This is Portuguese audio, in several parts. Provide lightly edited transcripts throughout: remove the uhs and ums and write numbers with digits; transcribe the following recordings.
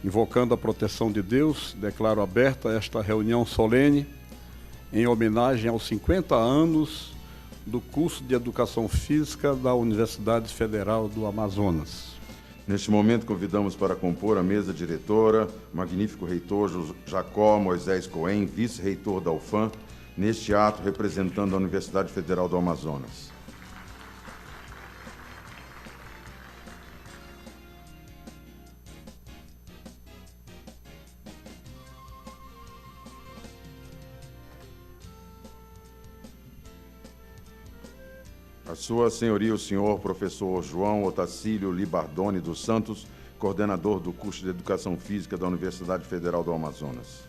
Invocando a proteção de Deus, declaro aberta esta reunião solene em homenagem aos 50 anos do curso de Educação Física da Universidade Federal do Amazonas. Neste momento, convidamos para compor a mesa diretora, magnífico reitor Jacó Moisés Cohen, vice-reitor da UFAM, neste ato representando a Universidade Federal do Amazonas. A Sua Senhoria, o senhor professor João Otacílio Libardone dos Santos, coordenador do curso de Educação Física da Universidade Federal do Amazonas.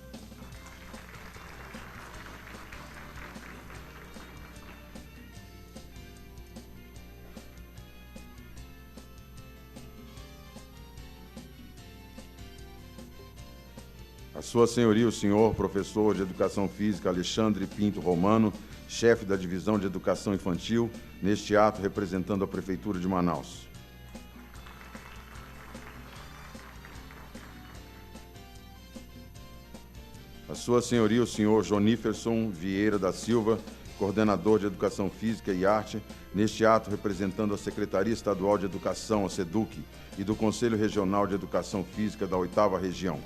A Sua Senhoria, o senhor professor de Educação Física Alexandre Pinto Romano, chefe da Divisão de Educação Infantil, neste ato representando a Prefeitura de Manaus. A Sua Senhoria, o senhor Joníferson Vieira da Silva, coordenador de Educação Física e Arte, neste ato representando a Secretaria Estadual de Educação, a SEDUC, e do Conselho Regional de Educação Física da 8ª Região.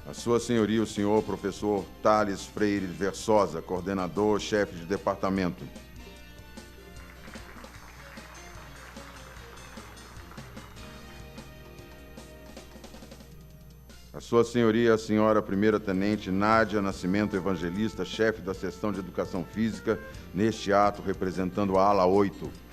A Sua Senhoria, o senhor professor Thales Freire Versosa, coordenador, chefe de departamento. A Sua Senhoria, a senhora primeira-tenente Nádia Nascimento Evangelista, chefe da Seção de Educação Física, neste ato representando a ala 8.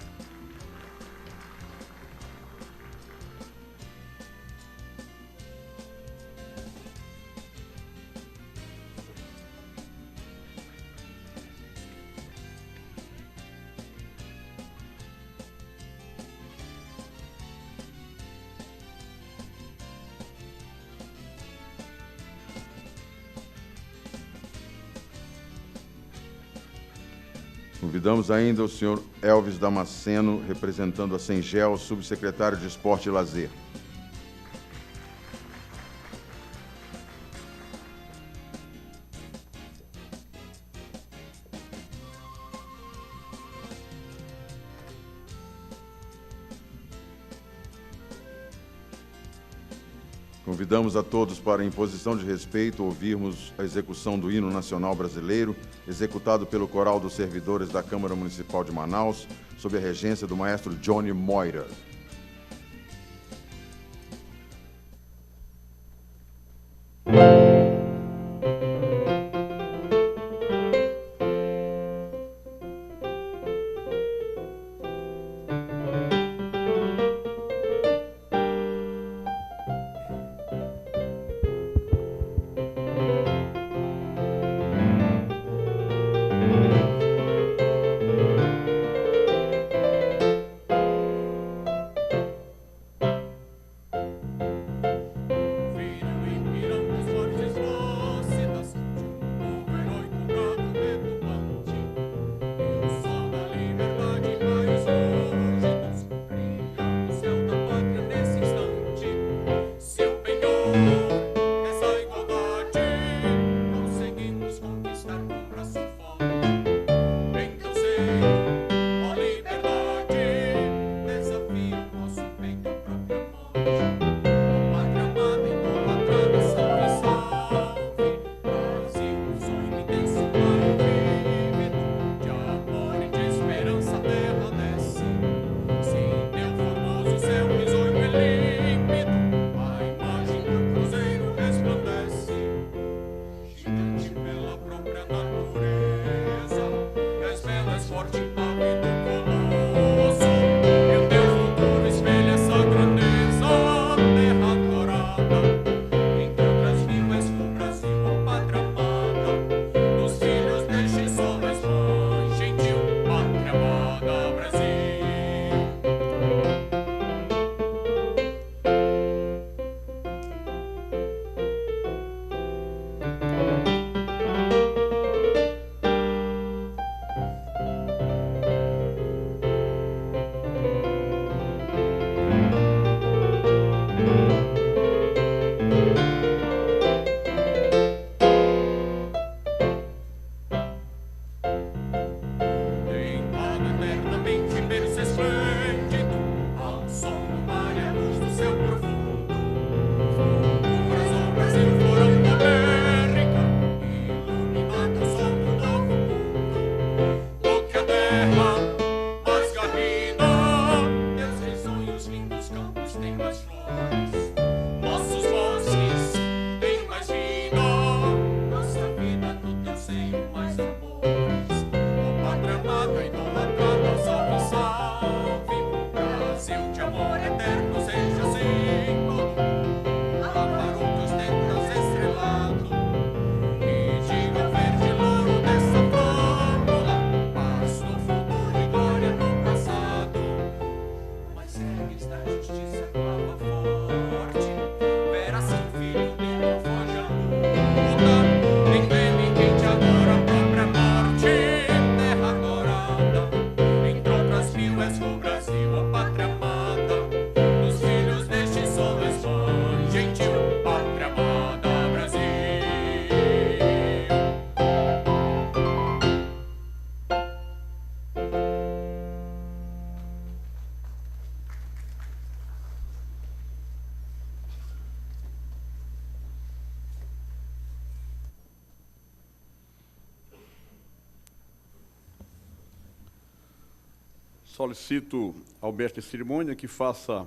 Convidamos ainda o senhor Elvis Damasceno, representando a Sengel, subsecretário de Esporte e Lazer. Convidamos a todos para, em posição de respeito, ouvirmos a execução do Hino Nacional Brasileiro, executado pelo Coral dos Servidores da Câmara Municipal de Manaus, sob a regência do maestro Johnny Moira. Solicito ao mestre de cerimônia que faça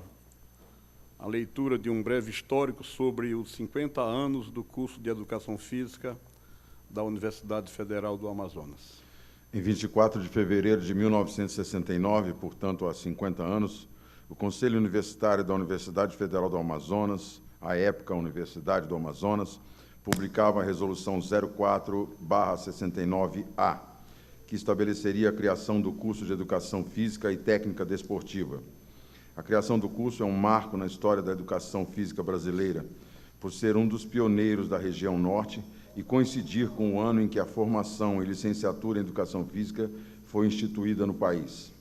a leitura de um breve histórico sobre os 50 anos do curso de Educação Física da Universidade Federal do Amazonas. Em 24 de fevereiro de 1969, portanto, há 50 anos, o Conselho Universitário da Universidade Federal do Amazonas, à época a Universidade do Amazonas, publicava a Resolução 04/69-A, que estabeleceria a criação do curso de Educação Física e Técnica Desportiva. A criação do curso é um marco na história da educação física brasileira, por ser um dos pioneiros da região norte e coincidir com o ano em que a formação e licenciatura em Educação Física foi instituída no país.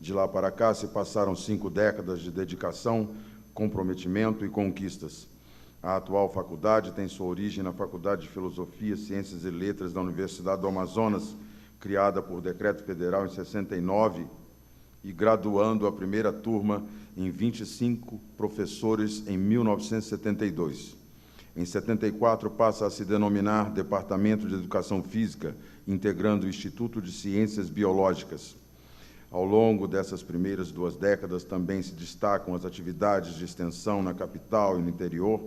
De lá para cá se passaram 5 décadas de dedicação, comprometimento e conquistas. A atual faculdade tem sua origem na Faculdade de Filosofia, Ciências e Letras da Universidade do Amazonas, criada por decreto federal em 69, e graduando a primeira turma em 25 professores em 1972. Em 74, passa a se denominar Departamento de Educação Física, integrando o Instituto de Ciências Biológicas. Ao longo dessas primeiras 2 décadas, também se destacam as atividades de extensão na capital e no interior,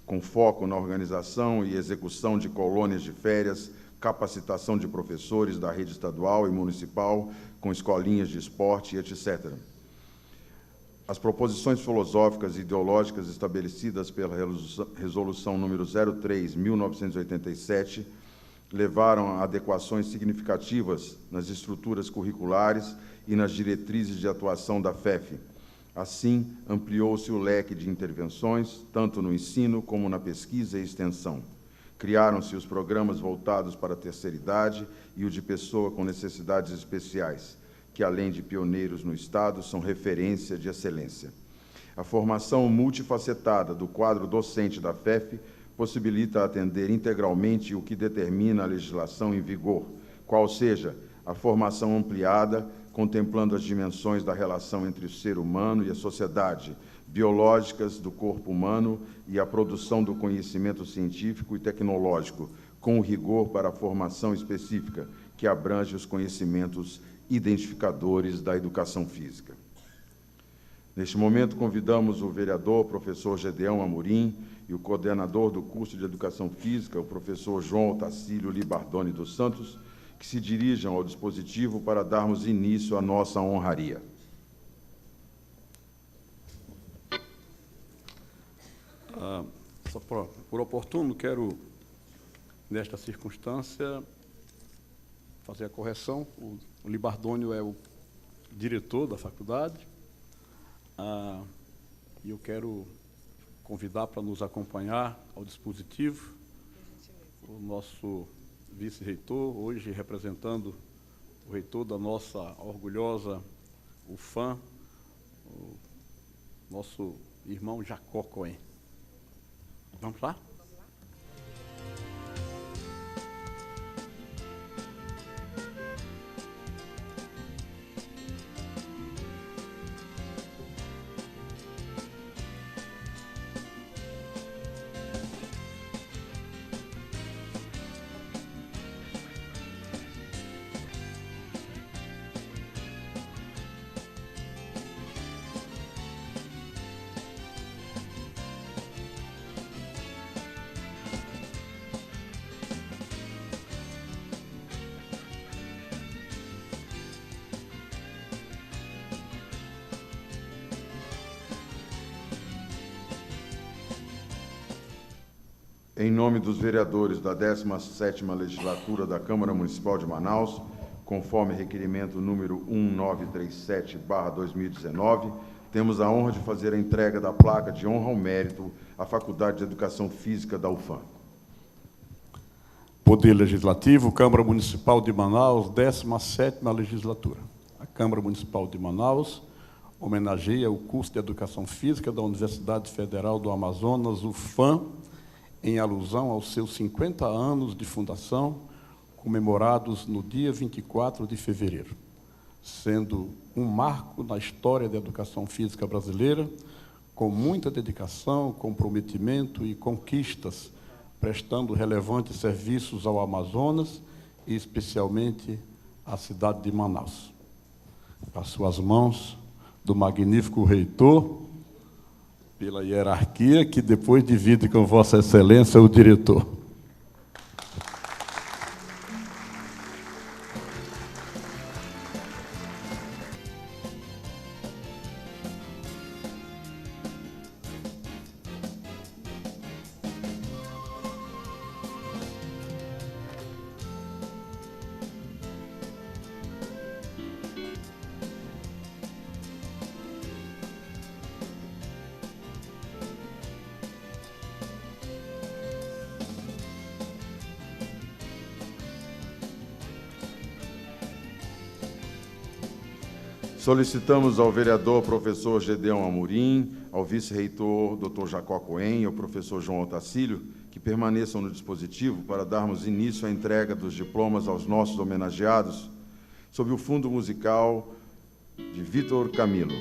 com foco na organização e execução de colônias de férias, capacitação de professores da rede estadual e municipal, com escolinhas de esporte, etc. As proposições filosóficas e ideológicas estabelecidas pela Resolução número 03/1987 levaram a adequações significativas nas estruturas curriculares e nas diretrizes de atuação da FEF. Assim, ampliou-se o leque de intervenções, tanto no ensino como na pesquisa e extensão. Criaram-se os programas voltados para a terceira idade e o de pessoa com necessidades especiais, que, além de pioneiros no Estado, são referência de excelência. A formação multifacetada do quadro docente da FEF possibilita atender integralmente o que determina a legislação em vigor, qual seja a formação ampliada, contemplando as dimensões da relação entre o ser humano e a sociedade, biológicas do corpo humano e a produção do conhecimento científico e tecnológico, com o rigor para a formação específica, que abrange os conhecimentos identificadores da educação física. Neste momento, convidamos o vereador, professor Gedeão Amorim, e o coordenador do curso de Educação Física, o professor João Otacílio Libardoni dos Santos, que se dirijam ao dispositivo para darmos início à nossa honraria. Só por oportuno, quero, nesta circunstância, fazer a correção. O Libardônio é o diretor da faculdade, e eu quero convidar para nos acompanhar ao dispositivo o nosso vice-reitor, hoje representando o reitor da nossa orgulhosa UFAM, o nosso irmão Jacó Cohen. Vamos lá? Em nome dos vereadores da 17ª Legislatura da Câmara Municipal de Manaus, conforme requerimento número 1937/2019, temos a honra de fazer a entrega da placa de honra ao mérito à Faculdade de Educação Física da UFAM. Poder Legislativo, Câmara Municipal de Manaus, 17ª Legislatura. A Câmara Municipal de Manaus homenageia o curso de Educação Física da Universidade Federal do Amazonas, UFAM, em alusão aos seus 50 anos de fundação, comemorados no dia 24 de fevereiro, sendo um marco na história da educação física brasileira, com muita dedicação, comprometimento e conquistas, prestando relevantes serviços ao Amazonas e especialmente à cidade de Manaus. as suas mãos do magnífico reitor, pela hierarquia que depois divide com Vossa Excelência o diretor. Solicitamos ao vereador professor Gedeão Amorim, ao vice-reitor Dr. Jacó Cohen e ao professor João Otacílio que permaneçam no dispositivo para darmos início à entrega dos diplomas aos nossos homenageados sob o fundo musical de Vitor Camilo.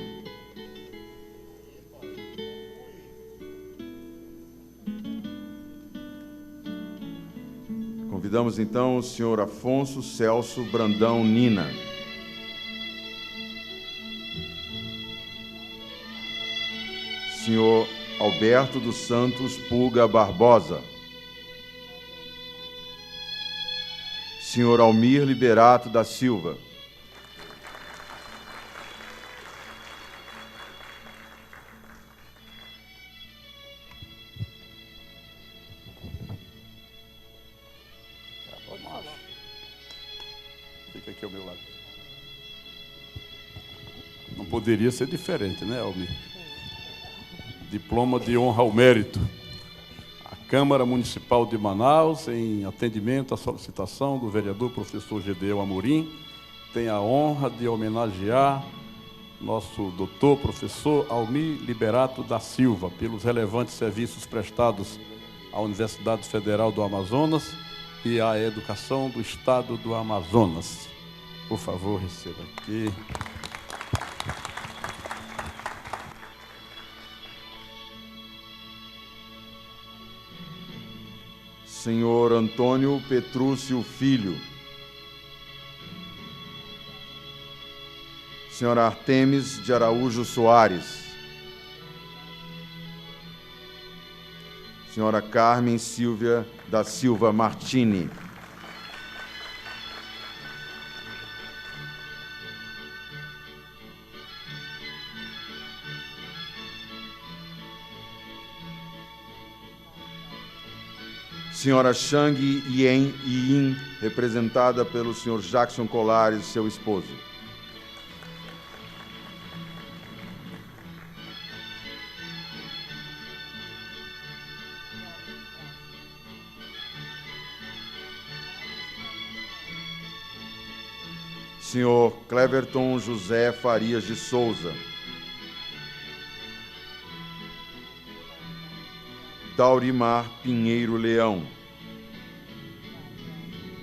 Convidamos então o senhor Afonso Celso Brandão Nina. Senhor Alberto dos Santos Pulga Barbosa. Senhor Almir Liberato da Silva. Fica aqui ao meu lado. Não poderia ser diferente, né, Almir? Diploma de honra ao mérito. A Câmara Municipal de Manaus, em atendimento à solicitação do vereador professor Gedeão Amorim, tem a honra de homenagear nosso doutor professor Almir Liberato da Silva pelos relevantes serviços prestados à Universidade Federal do Amazonas e à educação do Estado do Amazonas. Por favor, receba aqui. Senhor Antônio Petrúcio Filho. Senhora Artemis de Araújo Soares. Senhora Carmen Silvia da Silva Martini. Senhora Shang Yen Yin, representada pelo senhor Jackson Colares, seu esposo. Senhor Cleverton José Farias de Souza. Daurimar Pinheiro Leão.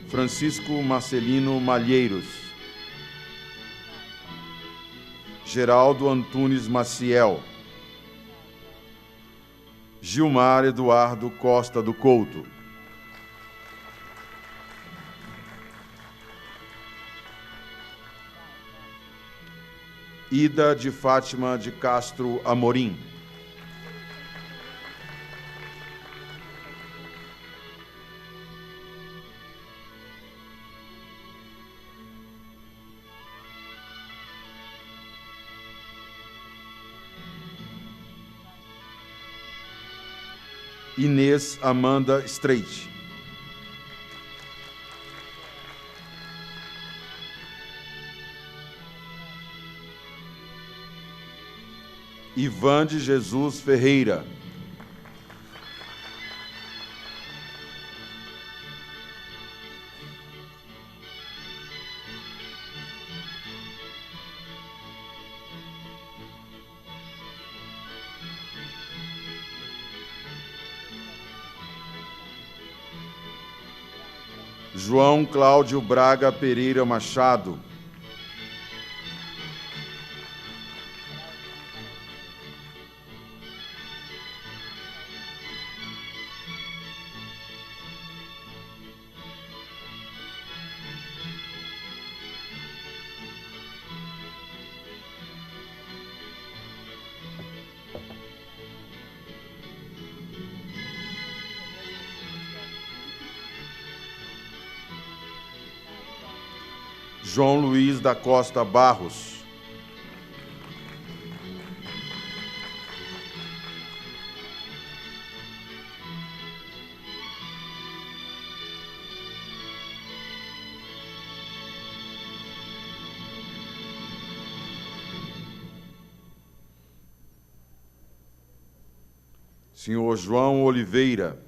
Francisco Marcelino Malheiros. Geraldo Antunes Maciel. Gilmar Eduardo Costa do Couto. Ida de Fátima de Castro Amorim. Inês Amanda Streit. Ivan de Jesus Ferreira. João Cláudio Braga Pereira Machado. João Luiz da Costa Barros. Senhor João Oliveira.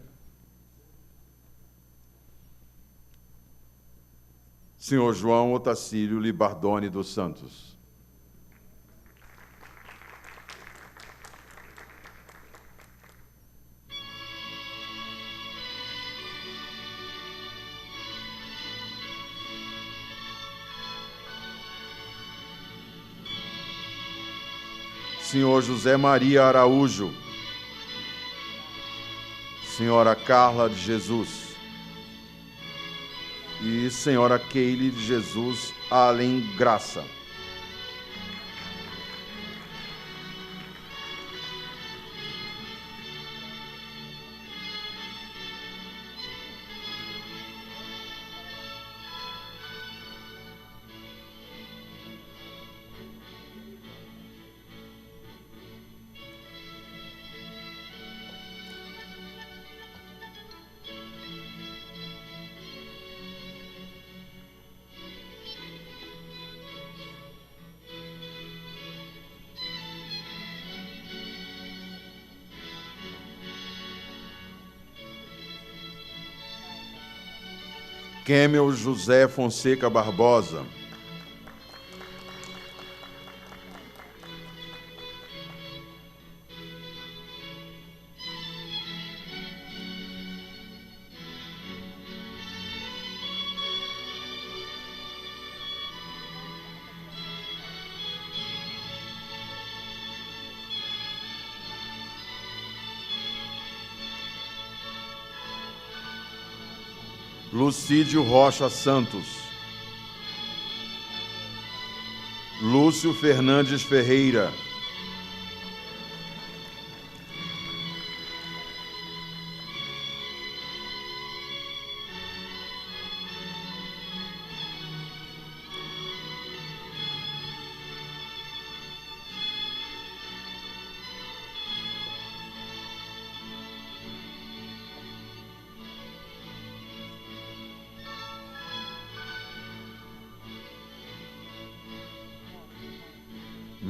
Senhor João Otacílio Libardone dos Santos. Senhor José Maria Araújo. Senhora Carla de Jesus e Senhora Keile de Jesus Além Graça. Kemel José Fonseca Barbosa. Lucídio Rocha Santos. Lúcio Fernandes Ferreira.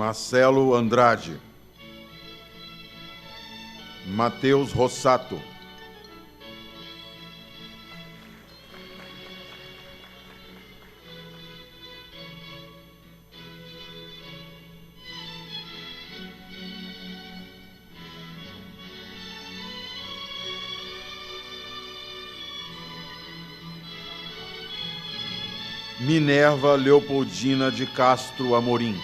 Marcelo Andrade. Matheus Rossato. Minerva Leopoldina de Castro Amorim.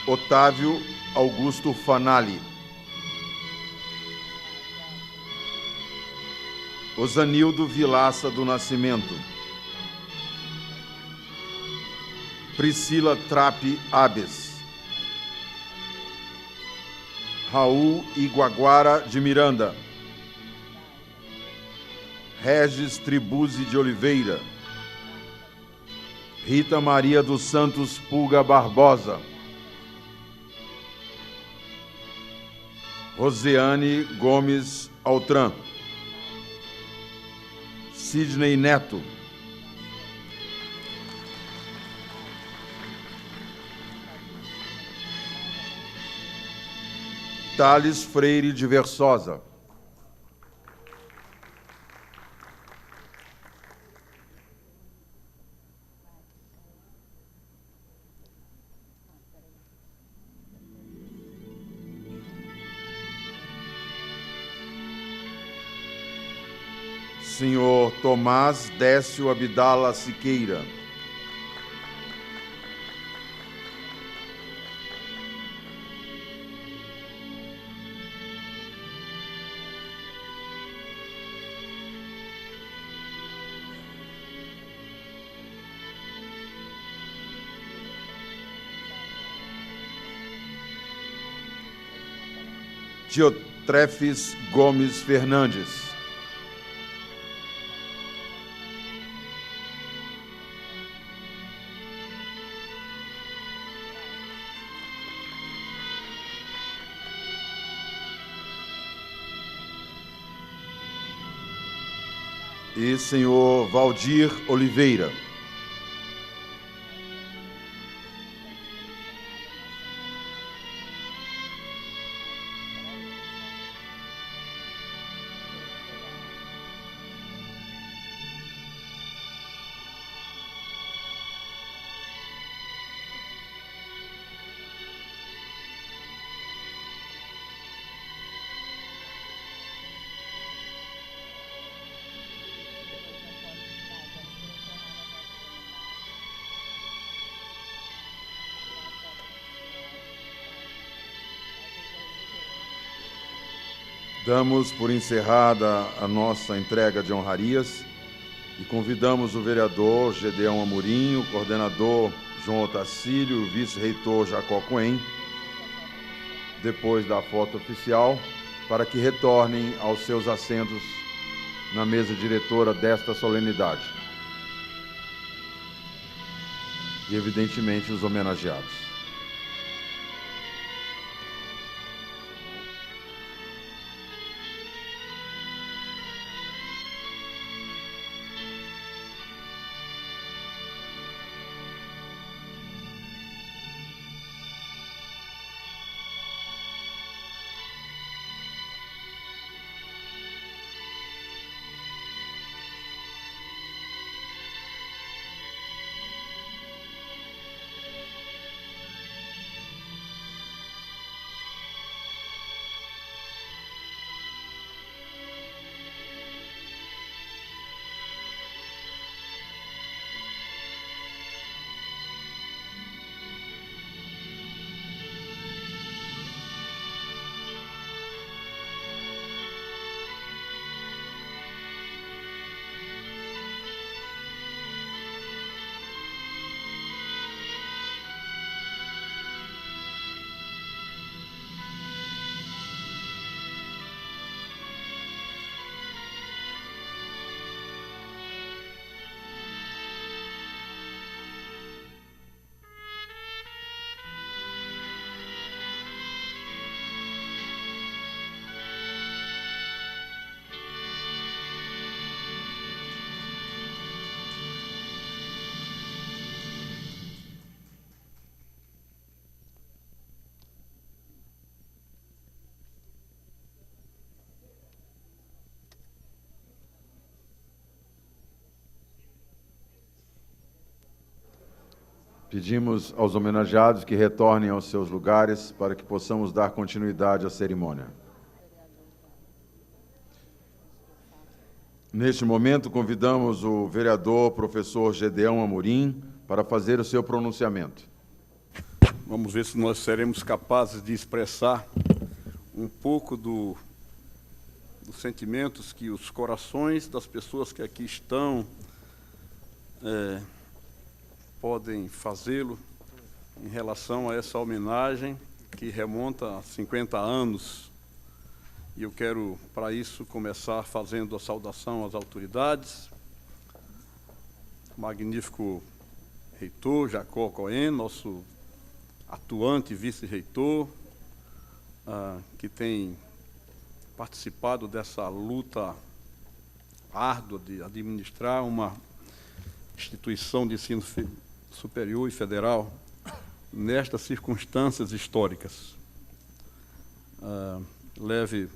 Otávio Augusto Fanali. Osanildo Vilaça do Nascimento. Priscila Trape Abes. Raul Iguaguara de Miranda. Regis Tribuzzi de Oliveira. Rita Maria dos Santos Pulga Barbosa. Rosiane Gomes Altran. Sidney Neto. Thales Freire de Versosa. Senhor Tomás Décio Abdala Siqueira. Diotrefes Gomes Fernandes. E senhor Valdir Oliveira. Damos por encerrada a nossa entrega de honrarias e convidamos o vereador Gedeão Amorim, o coordenador João Otacílio, o vice-reitor Jacó Cohen, depois da foto oficial, para que retornem aos seus assentos na mesa diretora desta solenidade. E, evidentemente, os homenageados. Pedimos aos homenageados que retornem aos seus lugares para que possamos dar continuidade à cerimônia. Neste momento, convidamos o vereador professor Gedeão Amorim para fazer o seu pronunciamento. Vamos ver se nós seremos capazes de expressar um pouco dos sentimentos que os corações das pessoas que aqui estão podem fazê-lo em relação a essa homenagem que remonta a 50 anos. E eu quero, para isso, começar fazendo a saudação às autoridades. Magnífico reitor Jacó Cohen, nosso atuante vice-reitor, que tem participado dessa luta árdua de administrar uma instituição de ensino superior e federal nestas circunstâncias históricas. Leve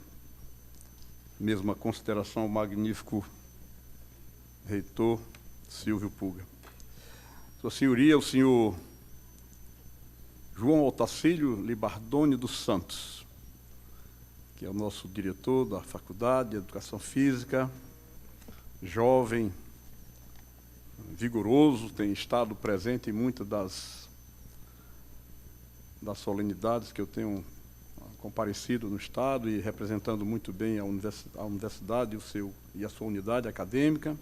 mesmo a consideração ao magnífico reitor Silvio Puga. Sua Senhoria, o senhor João Otacílio Libardone dos Santos, que é o nosso diretor da Faculdade de Educação Física, jovem, vigoroso, tem estado presente em muitas das solenidades que eu tenho comparecido no Estado e representando muito bem a universidade e a sua unidade acadêmica.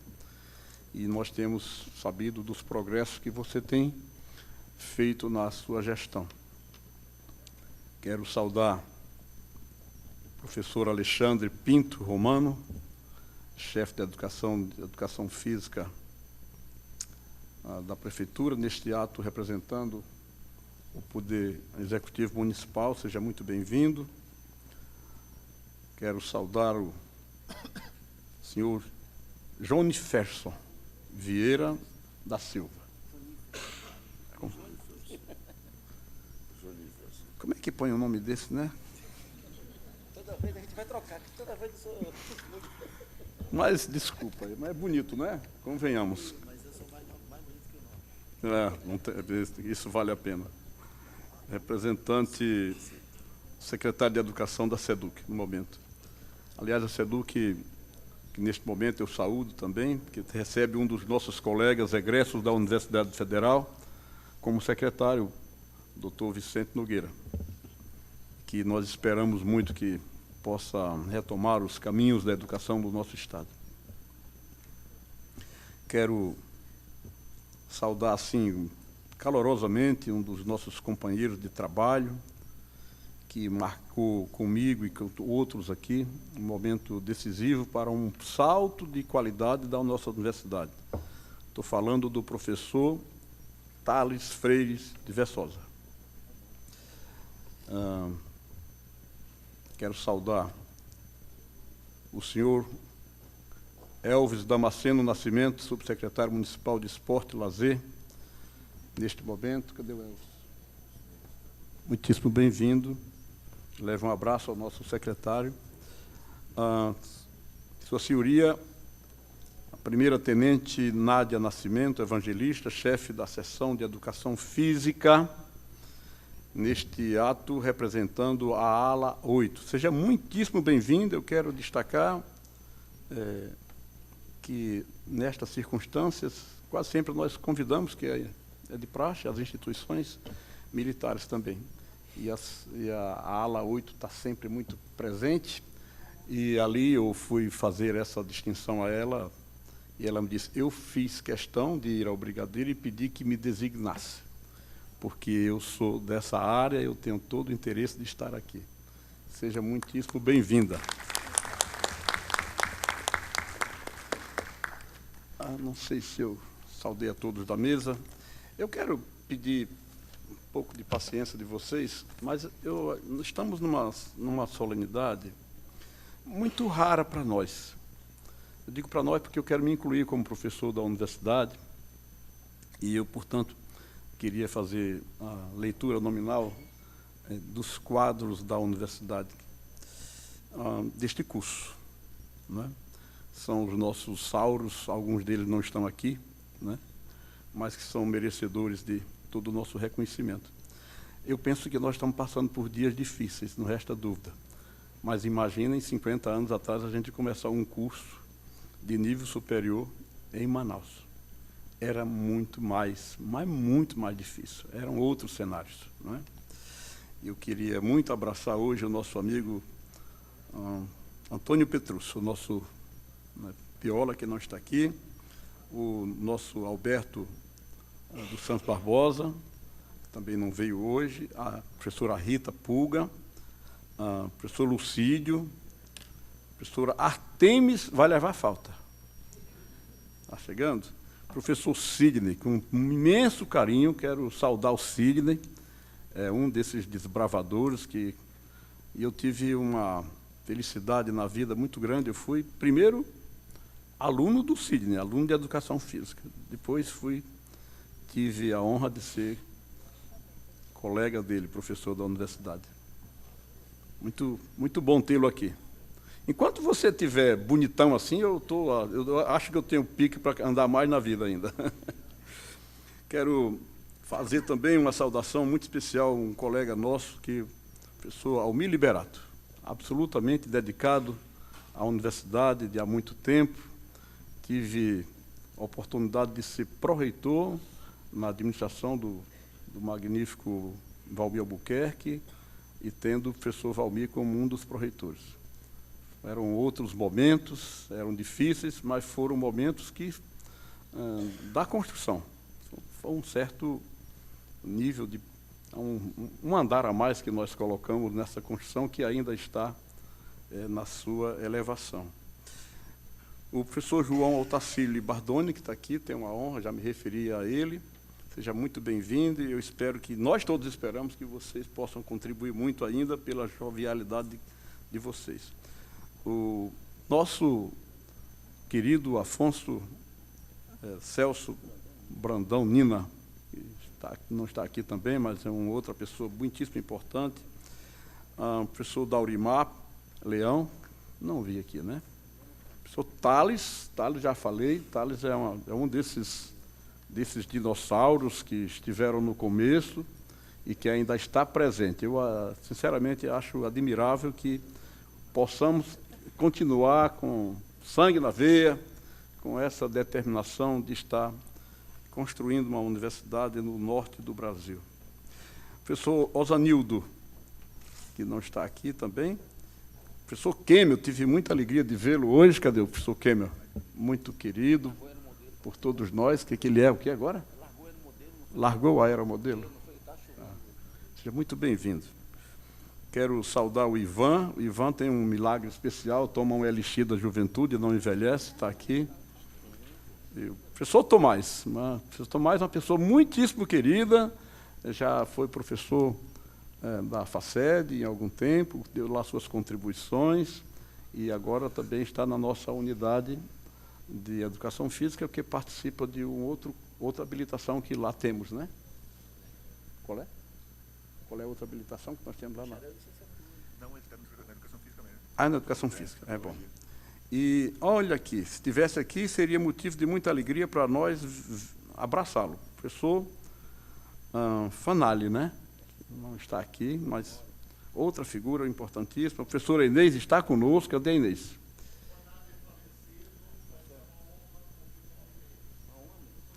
E nós temos sabido dos progressos que você tem feito na sua gestão. Quero saudar professor Alexandre Pinto Romano, chefe de Educação Física da Prefeitura, neste ato representando o Poder Executivo Municipal. Seja muito bem-vindo. Quero saudar o senhor Joniferson Vieira da Silva. Como é que põe o nome desse, né? Toda vez a gente vai trocar, toda vez eu sou... Mas, desculpa, mas é bonito, né? Convenhamos. Mas eu sou mais bonito que o nome. Isso vale a pena. Representante, secretário de Educação da SEDUC, no momento. Aliás, a SEDUC, que neste momento eu saúdo também, que recebe um dos nossos colegas egressos da Universidade Federal, como secretário, Dr. Vicente Nogueira, que nós esperamos muito que possa retomar os caminhos da educação do nosso Estado. Quero saudar, assim, calorosamente um dos nossos companheiros de trabalho, que marcou comigo e com outros aqui um momento decisivo para um salto de qualidade da nossa universidade. Estou falando do professor Thales Freire de Versosa. Quero saudar o senhor Elvis Damasceno Nascimento, subsecretário municipal de Esporte e Lazer, neste momento. Cadê o Elvis? Muitíssimo bem-vindo. Leve um abraço ao nosso secretário. Sua senhoria, a primeira-tenente Nádia Nascimento, evangelista, chefe da seção de Educação Física, neste ato representando a ala 8. Seja muitíssimo bem-vindo. Eu quero destacar que, nestas circunstâncias, quase sempre nós convidamos, que é de praxe, as instituições militares também. E a ala 8 está sempre muito presente, e ali eu fui fazer essa distinção a ela, e ela me disse: eu fiz questão de ir ao brigadeiro e pedir que me designasse, porque eu sou dessa área, eu tenho todo o interesse de estar aqui. Seja muitíssimo bem-vinda. Não sei se eu saudei a todos da mesa. Eu quero pedir um pouco de paciência de vocês, mas estamos numa solenidade muito rara para nós. Eu digo para nós porque eu quero me incluir como professor da universidade, e eu, portanto, queria fazer a leitura nominal dos quadros da universidade deste curso, né? São os nossos sauros, alguns deles não estão aqui, né? Mas que são merecedores de todo o nosso reconhecimento. Eu penso que nós estamos passando por dias difíceis, não resta dúvida. Mas imaginem, 50 anos atrás, a gente começar um curso de nível superior em Manaus. Era muito mais, mas muito mais difícil. Eram outros cenários, não é? Eu queria muito abraçar hoje o nosso amigo Antônio Petrucci, o nosso Piola, que não está aqui, o nosso Alberto dos Santos Barbosa, que também não veio hoje, a professora Rita Pulga, a professor Lucídio, a professora Artemis vai levar falta. Está chegando? Professor Sidney, com um imenso carinho, quero saudar o Sidney, um desses desbravadores que eu tive uma felicidade na vida muito grande. Eu fui, primeiro, aluno do Sidney, aluno de Educação Física. Depois tive a honra de ser colega dele, professor da universidade. Muito, muito bom tê-lo aqui. Enquanto você estiver bonitão assim, eu acho que eu tenho pique para andar mais na vida ainda. Quero fazer também uma saudação muito especial a um colega nosso, o professor Almir Liberato, absolutamente dedicado à universidade de há muito tempo. Tive a oportunidade de ser pró-reitor na administração do magnífico Valmir Albuquerque, e tendo o professor Valmir como um dos pró-reitores. Eram outros momentos, eram difíceis, mas foram momentos da construção. Foi um certo nível um andar a mais que nós colocamos nessa construção, que ainda está na sua elevação. O professor João Otacílio Bardoni, que está aqui, tem uma honra, já me referi a ele. Seja muito bem-vindo e eu espero que, nós todos esperamos que vocês possam contribuir muito ainda pela jovialidade de vocês. O nosso querido Afonso Celso Brandão Nina, que não está aqui também, mas é uma outra pessoa muitíssimo importante. O professor Daurimar Leão, não vi aqui, né? O professor Thales já falei, Thales é um desses dinossauros que estiveram no começo e que ainda está presente. Eu, sinceramente, acho admirável que possamos continuar com sangue na veia, com essa determinação de estar construindo uma universidade no norte do Brasil. Professor Osanildo, que não está aqui também. Professor Kemel, tive muita alegria de vê-lo hoje. Cadê o professor Kemel? Muito querido por todos nós. O que ele é? O que agora? Largou a aeromodelo? Seja muito bem-vindo. Quero saudar o Ivan. O Ivan tem um milagre especial, toma um elixir da juventude, não envelhece, está aqui. E o professor Tomás. O professor Tomás é uma pessoa muitíssimo querida, já foi professor da FACED em algum tempo, deu lá suas contribuições, e agora também está na nossa unidade de educação física, que participa de outra habilitação que lá temos, né? Qual é? Qual é a outra habilitação que nós temos lá? Não, ele está na educação física mesmo. Ah, na educação física, é bom. E olha aqui, se estivesse aqui, seria motivo de muita alegria para nós abraçá-lo. Professor Fanali, né? Não está aqui, mas outra figura importantíssima. A professora Inês está conosco. Cadê a Inês?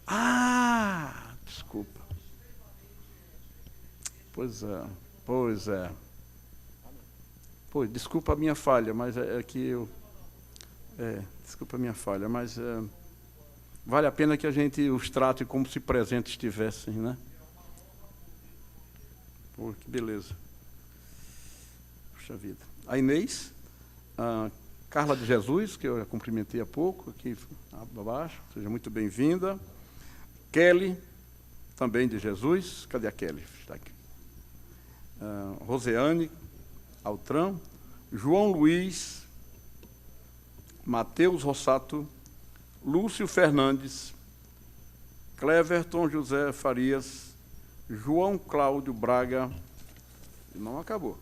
Ah, desculpa. Pois é. Pois, desculpa a minha falha, mas é que eu... desculpa a minha falha, mas vale a pena que a gente os trate como se presentes estivessem, né? Pô, que beleza. Puxa vida. A Inês, a Carla de Jesus, que eu já cumprimentei há pouco, aqui abaixo, seja muito bem-vinda. Kelly, também de Jesus. Cadê a Kelly? Está aqui. Roseane Altran, João Luiz, Mateus Rossato, Lúcio Fernandes, Cleverton José Farias, João Cláudio Braga. Não acabou.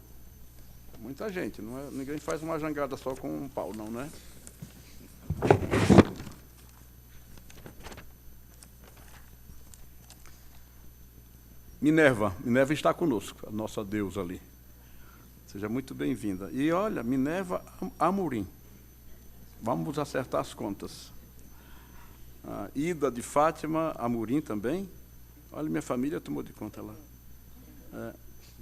Muita gente, ninguém faz uma jangada só com um pau, não, né? Minerva está conosco, a nossa deusa ali. Seja muito bem-vinda. E olha, Minerva Amorim. Vamos acertar as contas. Ida de Fátima Amorim também. Olha, minha família tomou de conta lá.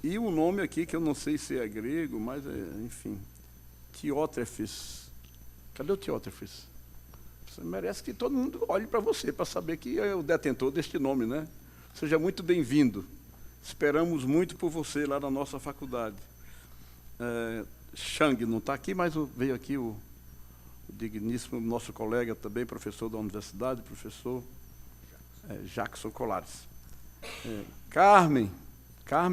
E um nome aqui que eu não sei se é grego, mas, enfim, Teótrefes. Cadê o Teótrefes? Você merece que todo mundo olhe para você, para saber que é o detentor deste nome, né? Seja muito bem-vindo. Esperamos muito por você lá na nossa faculdade. Chang não está aqui, mas veio aqui o digníssimo nosso colega também, professor da universidade, professor Jackson Colares. Carmen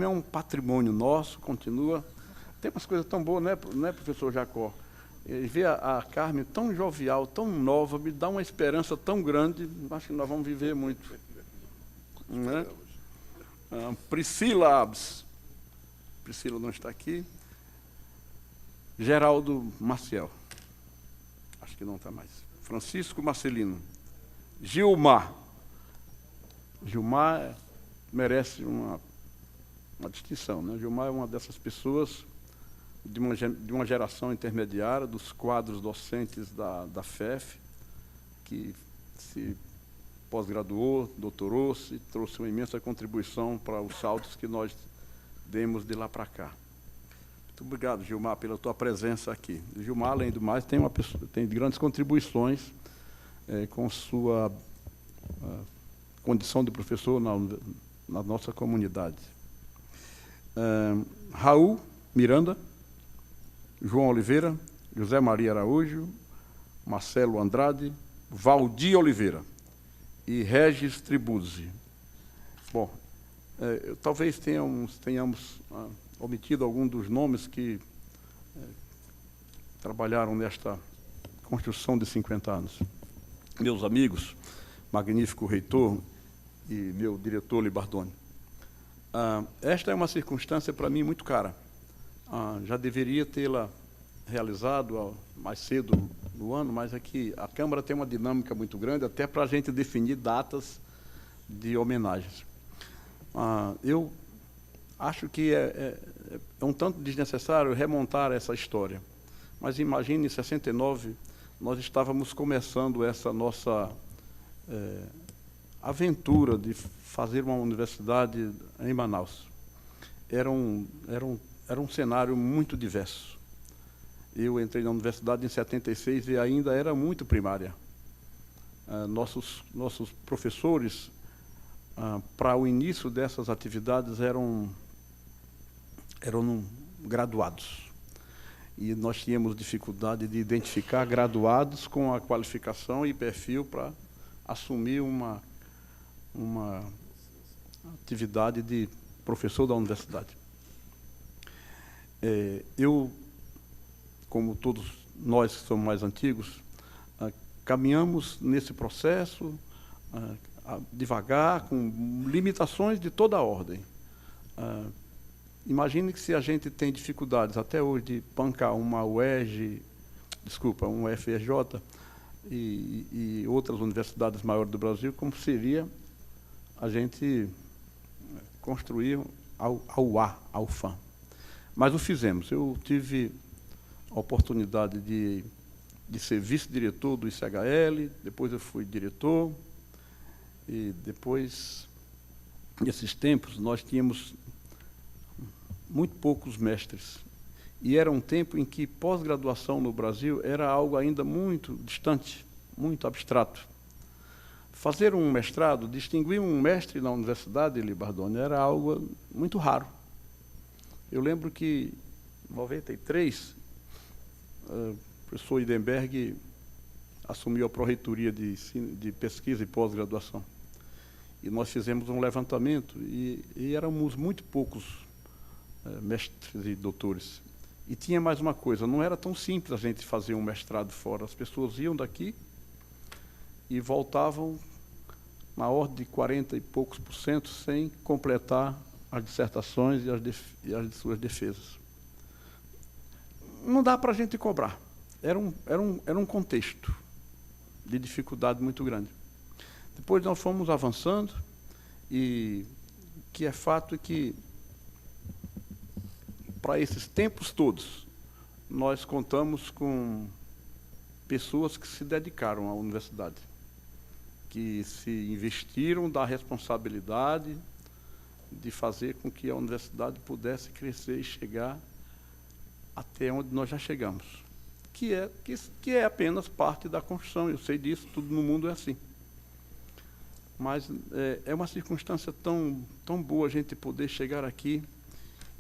é um patrimônio nosso, continua. Tem umas coisas tão boas, né, professor Jacó? E ver a Carmen tão jovial, tão nova, me dá uma esperança tão grande, acho que nós vamos viver muito. Né? Priscila Abs. Priscila não está aqui. Geraldo Maciel. Acho que não está mais. Francisco Marcelino. Gilmar merece uma distinção, né? Gilmar é uma dessas pessoas de uma geração intermediária, dos quadros docentes da FEF, que se pós-graduou, doutorou-se, trouxe uma imensa contribuição para os saltos que nós demos de lá para cá. Muito obrigado, Gilmar, pela tua presença aqui. Gilmar, além do mais, tem grandes contribuições com sua condição de professor na nossa comunidade. Raul Miranda, João Oliveira, José Maria Araújo, Marcelo Andrade, Valdir Oliveira e Regis Tribuzzi. Bom, talvez tenhamos omitido algum dos nomes que trabalharam nesta construção de 50 anos. Meus amigos, magnífico reitor e meu diretor Libardoni, esta é uma circunstância para mim muito cara. Já deveria tê-la realizado mais cedo no ano, mas aqui a Câmara tem uma dinâmica muito grande, até para a gente definir datas de homenagens. Eu acho que é um tanto desnecessário remontar essa história, mas imagine, em 69, nós estávamos começando essa nossa aventura de fazer uma universidade em Manaus. Era um cenário muito diverso. Eu entrei na universidade em 76 e ainda era muito primária. Nossos professores, para o início dessas atividades, eram graduados. E nós tínhamos dificuldade de identificar graduados com a qualificação e perfil para assumir uma atividade de professor da universidade. Eu, como todos nós que somos mais antigos, caminhamos nesse processo devagar, com limitações de toda a ordem. Imagine que se a gente tem dificuldades até hoje de bancar uma UERJ, um FRJ e outras universidades maiores do Brasil, como seria a gente construir a UFAM. Mas o fizemos. Eu tive a oportunidade de ser vice-diretor do ICHL, depois eu fui diretor, e depois, nesses tempos, nós tínhamos muito poucos mestres. E era um tempo em que pós-graduação no Brasil era algo ainda muito distante, muito abstrato. Fazer um mestrado, distinguir um mestre na Universidade de Libardoni, era algo muito raro. Eu lembro que, em 93, o professor Idenberg assumiu a pró-reitoria de pesquisa e pós-graduação. E nós fizemos um levantamento e éramos muito poucos mestres e doutores. E tinha mais uma coisa, não era tão simples a gente fazer um mestrado fora. As pessoas iam daqui e voltavam na ordem de 40 e poucos % sem completar as dissertações e as suas defesas. Não dá para a gente cobrar. Era um contexto de dificuldade muito grande. Depois nós fomos avançando e o que é fato é que, para esses tempos todos, nós contamos com pessoas que se dedicaram à universidade, que se investiram da responsabilidade de fazer com que a universidade pudesse crescer e chegar até onde nós já chegamos, que é apenas parte da construção. Eu sei disso, tudo no mundo é assim. Mas é uma circunstância tão boa a gente poder chegar aqui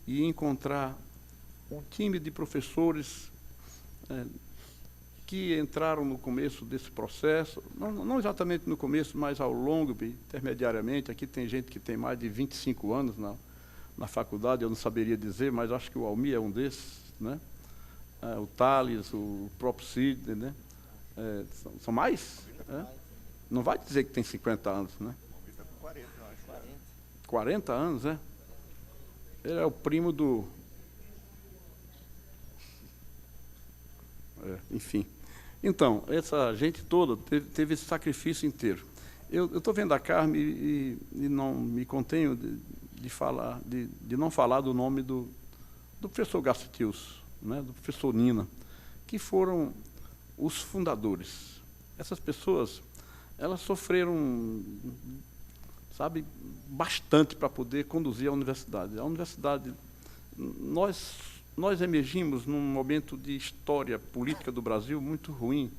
e encontrar um time de professores que entraram no começo desse processo, não exatamente no começo, mas ao longo, intermediariamente. Aqui tem gente que tem mais de 25 anos na faculdade, eu não saberia dizer, mas acho que o Almir é um desses, né? O Thales, o próprio Sidney, né? São mais? Não vai dizer que tem 50 anos, né? 40, eu acho. 40 anos, né? Ele é o primo do... enfim. Então, essa gente toda teve esse sacrifício inteiro. Eu estou vendo a Carmen e não me contenho de não falar do nome do professor Gastius, né, do professor Nina, que foram os fundadores. Essas pessoas, elas sofreram, sabe, bastante para poder conduzir a universidade. A universidade, nós emergimos num momento de história política do Brasil muito ruim,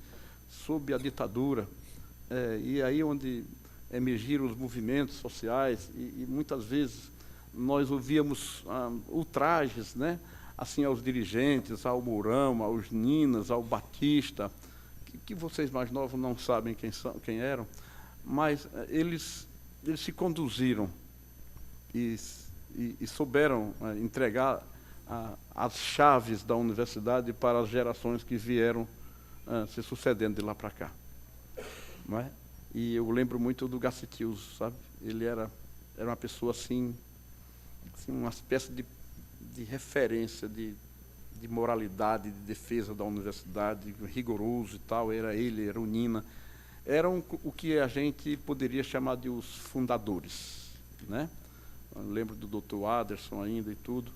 sob a ditadura, e aí onde emergiram os movimentos sociais, e muitas vezes nós ouvíamos ultrajes, né, assim, aos dirigentes, ao Mourão, aos Ninas, ao Batista, que vocês mais novos não sabem quem eram, mas eles se conduziram e souberam entregar as chaves da universidade para as gerações que vieram se sucedendo de lá para cá. Não é? E eu lembro muito do Gacetius, sabe? Ele era uma pessoa assim, uma espécie de referência, de moralidade, de defesa da universidade, rigoroso e tal. Era ele, era o Nina. Eram o que a gente poderia chamar de os fundadores, né? Eu lembro do Dr. Aderson ainda e tudo.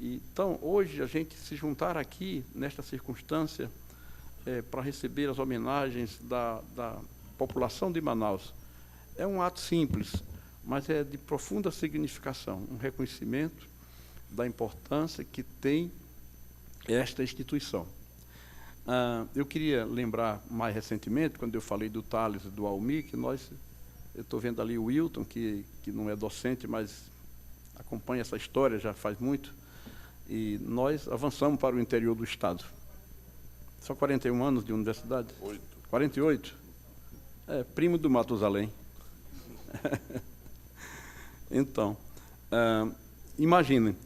Então, hoje, a gente se juntar aqui, nesta circunstância, para receber as homenagens da população de Manaus, é um ato simples, mas é de profunda significação, um reconhecimento da importância que tem esta instituição. Eu queria lembrar mais recentemente, quando eu falei do Thales e do Almir, que eu estou vendo ali o Wilton, que não é docente, mas acompanha essa história já faz muito, e nós avançamos para o interior do Estado. São 41 anos de universidade? 48? Primo do Matusalém. Então, imaginem,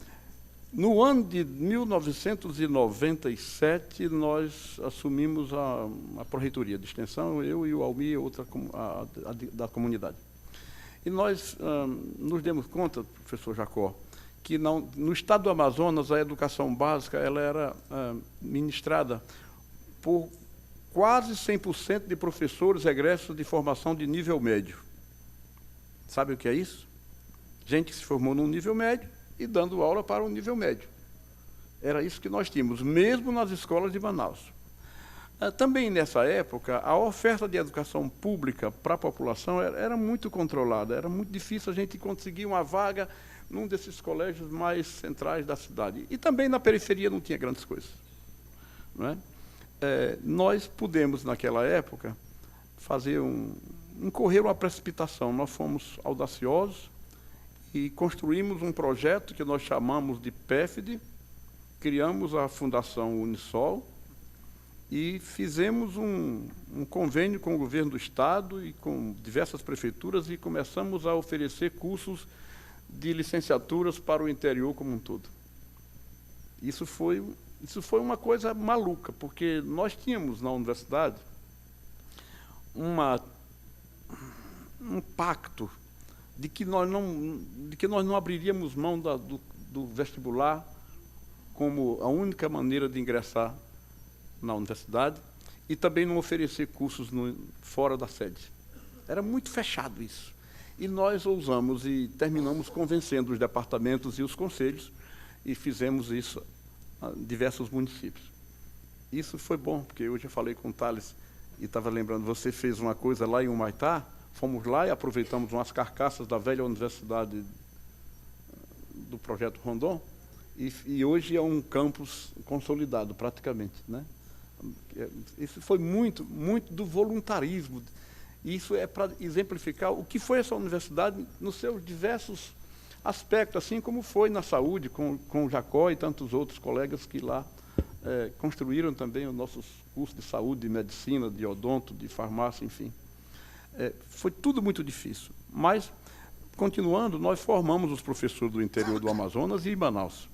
no ano de 1997, nós assumimos a Pró-Reitoria de Extensão, eu e o Almir, da comunidade. E nós nos demos conta, professor Jacó, que no estado do Amazonas, a educação básica ela era ministrada por quase 100% de professores egressos de formação de nível médio. Sabe o que é isso? Gente que se formou no nível médio e dando aula para o nível médio. Era isso que nós tínhamos, mesmo nas escolas de Manaus. Também nessa época, a oferta de educação pública para a população era muito controlada, era muito difícil a gente conseguir uma vaga num desses colégios mais centrais da cidade. E também na periferia não tinha grandes coisas. Não é? Nós pudemos, naquela época, incorrer uma precipitação. Nós fomos audaciosos e construímos um projeto que nós chamamos de PEFD, criamos a Fundação Unisol e fizemos um convênio com o governo do Estado e com diversas prefeituras e começamos a oferecer cursos de licenciaturas para o interior como um todo. Isso foi uma coisa maluca, porque nós tínhamos na universidade um pacto de que nós não abriríamos mão do vestibular como a única maneira de ingressar na universidade e também não oferecer cursos fora da sede. Era muito fechado isso. E nós ousamos e terminamos convencendo os departamentos e os conselhos e fizemos isso em diversos municípios. Isso foi bom, porque hoje eu falei com o Thales e estava lembrando, você fez uma coisa lá em Humaitá, fomos lá e aproveitamos umas carcaças da velha universidade do Projeto Rondon e hoje é um campus consolidado praticamente, né? Isso foi muito do voluntarismo. Isso é para exemplificar o que foi essa universidade nos seus diversos aspectos, assim como foi na saúde, com o Jacó e tantos outros colegas que lá construíram também os nossos cursos de saúde, de medicina, de odonto, de farmácia, enfim. Foi tudo muito difícil. Mas, continuando, nós formamos os professores do interior do Amazonas e em Manaus.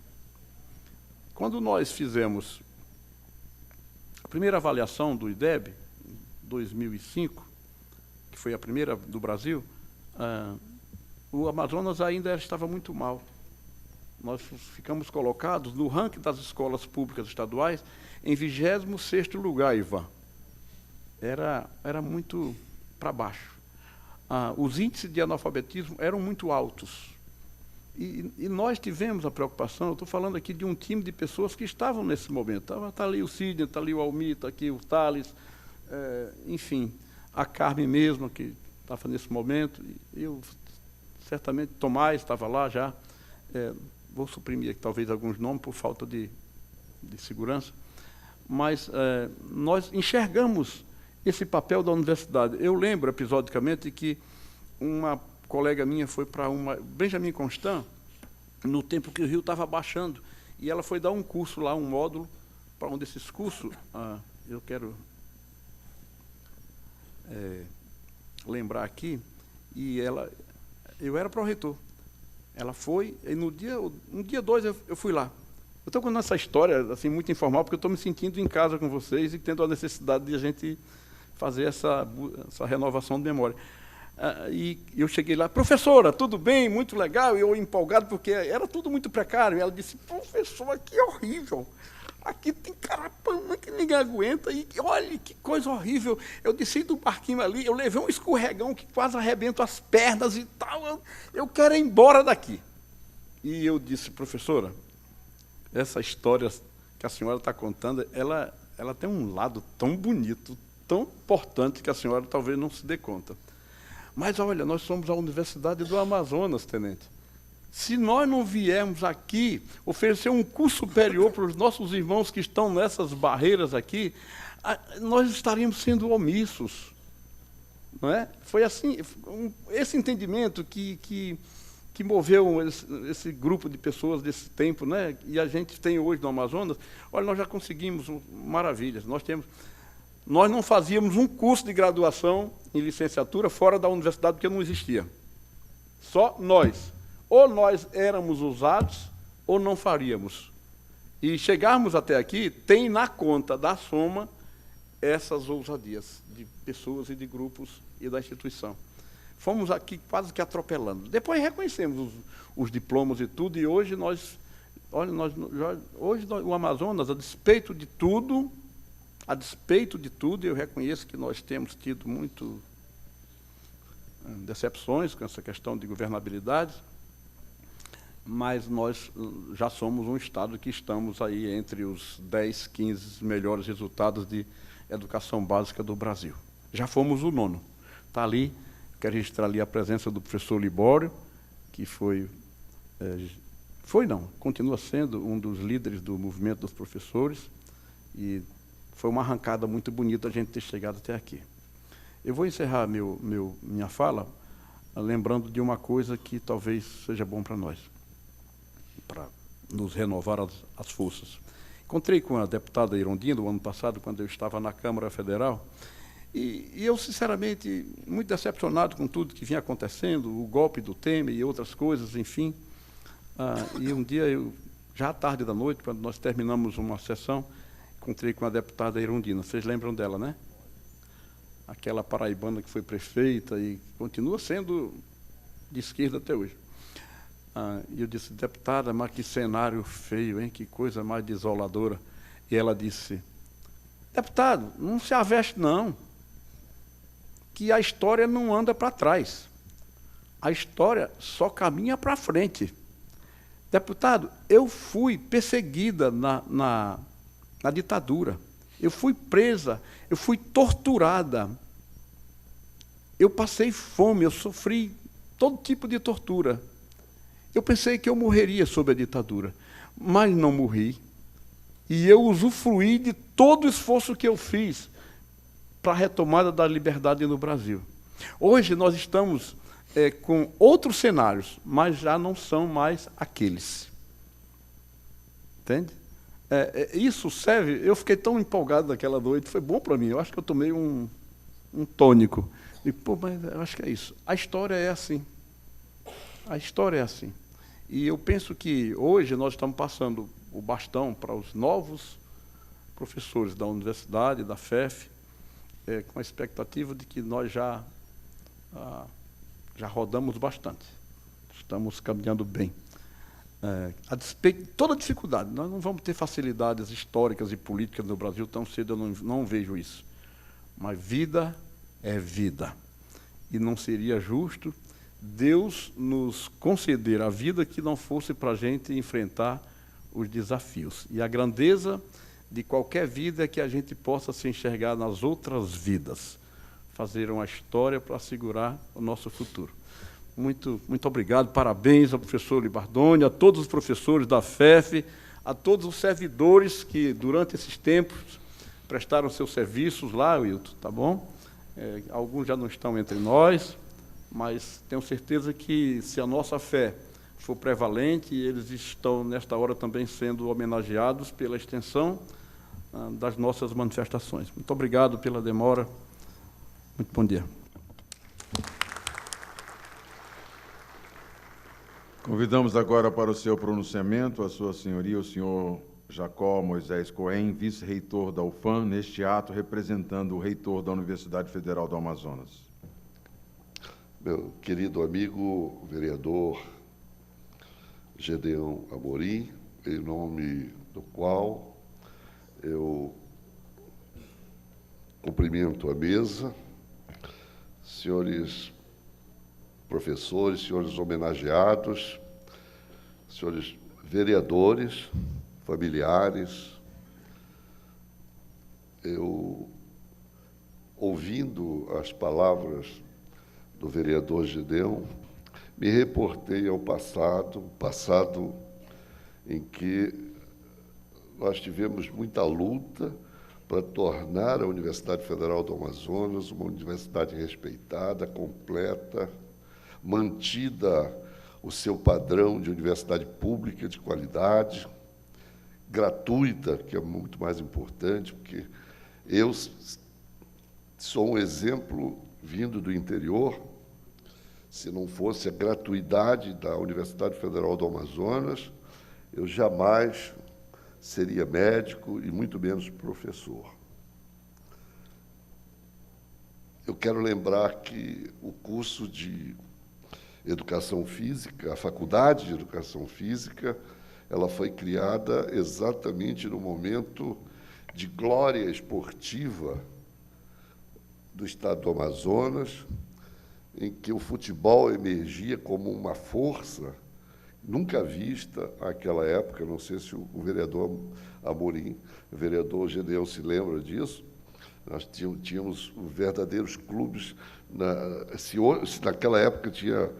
Quando nós fizemos a primeira avaliação do IDEB, em 2005, que foi a primeira do Brasil, o Amazonas ainda estava muito mal. Nós ficamos colocados no ranking das escolas públicas estaduais em 26º lugar, Ivan. Era muito para baixo. Os índices de analfabetismo eram muito altos. E nós tivemos a preocupação, eu estou falando aqui de um time de pessoas que estavam nesse momento. Está ali o Sidney, está ali o Almir, está aqui o Thales, enfim, a Carmen mesmo, que estava nesse momento. Eu, certamente, Tomás estava lá já. Vou suprimir aqui, talvez alguns nomes por falta de segurança. Mas nós enxergamos esse papel da universidade. Eu lembro, episodicamente, que uma colega minha foi para Benjamin Constant, no tempo que o rio estava baixando, e ela foi dar um curso lá, um módulo, para um desses cursos, eu quero lembrar aqui, e eu era pró-reitor. Ela foi, e no dia 2 eu fui lá. Eu estou contando essa história assim, muito informal, porque eu estou me sentindo em casa com vocês e tendo a necessidade de a gente fazer essa renovação de memória. E eu cheguei lá, professora, tudo bem, muito legal, e eu empolgado, porque era tudo muito precário. E ela disse, professor, aqui é horrível, aqui tem carapama que ninguém aguenta, e olha que coisa horrível. Eu desci do barquinho ali, eu levei um escorregão que quase arrebento as pernas e tal, eu quero ir embora daqui. E eu disse, professora, essa história que a senhora está contando, ela tem um lado tão bonito, tão importante, que a senhora talvez não se dê conta. Mas, olha, nós somos a Universidade do Amazonas, tenente. Se nós não viermos aqui oferecer um curso superior para os nossos irmãos que estão nessas barreiras aqui, nós estaríamos sendo omissos. Não é? Foi assim, esse entendimento que moveu esse grupo de pessoas desse tempo, né? E a gente tem hoje no Amazonas. Olha, nós já conseguimos maravilhas. Nós não fazíamos um curso de graduação em licenciatura fora da universidade, porque não existia. Só nós. Ou nós éramos usados, ou não faríamos. E chegarmos até aqui, tem na conta da soma essas ousadias de pessoas e de grupos e da instituição. Fomos aqui quase que atropelando. Depois reconhecemos os diplomas e tudo, e hoje o Amazonas, a despeito de tudo, eu reconheço que nós temos tido muito decepções com essa questão de governabilidade, mas nós já somos um estado que estamos aí entre os 10, 15 melhores resultados de educação básica do Brasil. Já fomos o 9º. Está ali, quero registrar ali a presença do professor Libório, que continua sendo um dos líderes do movimento dos professores, e foi uma arrancada muito bonita a gente ter chegado até aqui. Eu vou encerrar minha fala lembrando de uma coisa que talvez seja bom para nós, para nos renovar as forças. Encontrei com a deputada Irondina, no ano passado, quando eu estava na Câmara Federal, e eu, sinceramente, muito decepcionado com tudo que vinha acontecendo, o golpe do Temer e outras coisas, enfim. E um dia, já à tarde da noite, quando nós terminamos uma sessão, encontrei com a deputada Irondina. Vocês lembram dela, né? Aquela paraibana que foi prefeita e continua sendo de esquerda até hoje. E eu disse, deputada, mas que cenário feio, hein? Que coisa mais desoladora. E ela disse, deputado, não se aveste não, que a história não anda para trás. A história só caminha para frente. Deputado, eu fui perseguida na ditadura. Eu fui presa, eu fui torturada. Eu passei fome, eu sofri todo tipo de tortura. Eu pensei que eu morreria sob a ditadura, mas não morri. E eu usufruí de todo o esforço que eu fiz para a retomada da liberdade no Brasil. Hoje nós estamos com outros cenários, mas já não são mais aqueles. Entende? Isso serve... Eu fiquei tão empolgado naquela noite, foi bom para mim. Eu acho que eu tomei um tônico. E, mas eu acho que é isso. A história é assim. A história é assim. E eu penso que hoje nós estamos passando o bastão para os novos professores da universidade, da FEF, com a expectativa de que nós já rodamos bastante. Estamos caminhando bem. A despeito de toda a dificuldade, nós não vamos ter facilidades históricas e políticas no Brasil tão cedo, eu não vejo isso. Mas vida é vida. E não seria justo Deus nos conceder a vida que não fosse para a gente enfrentar os desafios. E a grandeza de qualquer vida é que a gente possa se enxergar nas outras vidas, fazer uma história para assegurar o nosso futuro. Muito obrigado, parabéns ao professor Libardoni, a todos os professores da FEF, a todos os servidores que, durante esses tempos, prestaram seus serviços lá, Wilton, tá bom? Alguns já não estão entre nós, mas tenho certeza que, se a nossa fé foi prevalente, e eles estão, nesta hora, também sendo homenageados pela extensão das nossas manifestações. Muito obrigado pela demora. Muito bom dia. Convidamos agora para o seu pronunciamento a sua senhoria, o senhor Jacó Moisés Cohen, vice-reitor da UFAM, neste ato representando o reitor da Universidade Federal do Amazonas. Meu querido amigo, vereador Gedeão Amorim, em nome do qual eu cumprimento a mesa, senhores professores, senhores homenageados, senhores vereadores, familiares. Eu, ouvindo as palavras do vereador Gedeão, me reportei ao passado em que nós tivemos muita luta para tornar a Universidade Federal do Amazonas uma universidade respeitada, completa, mantida o seu padrão de universidade pública de qualidade, gratuita, que é muito mais importante, porque eu sou um exemplo vindo do interior. Se não fosse a gratuidade da Universidade Federal do Amazonas, eu jamais seria médico e muito menos professor. Eu quero lembrar que o curso de Educação Física, a Faculdade de Educação Física, ela foi criada exatamente no momento de glória esportiva do estado do Amazonas, em que o futebol emergia como uma força nunca vista naquela época. Não sei se o vereador Amorim, o vereador Gedeão se lembra disso. Nós tínhamos verdadeiros clubes. Se naquela época tinha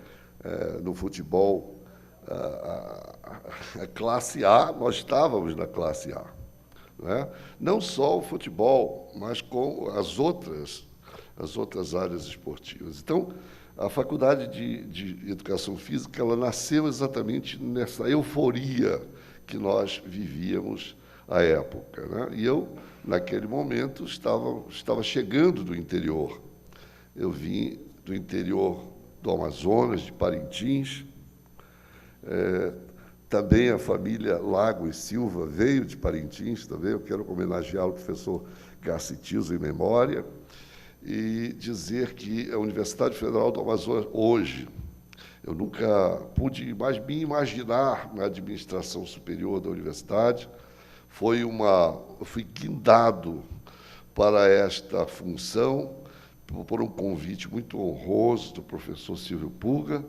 no futebol a classe A, nós estávamos na classe A. Não só o futebol, mas com as outras áreas esportivas. Então, a Faculdade de Educação Física ela nasceu exatamente nessa euforia que nós vivíamos à época. E eu, naquele momento, estava chegando do interior. Eu vim do interior do Amazonas, de Parintins. Também a família Lago e Silva veio de Parintins também. Eu quero homenagear o professor Garcitiso em memória e dizer que a Universidade Federal do Amazonas, hoje, eu nunca pude mais me imaginar na administração superior da universidade, eu fui guindado para esta função por um convite muito honroso do professor Silvio Puga,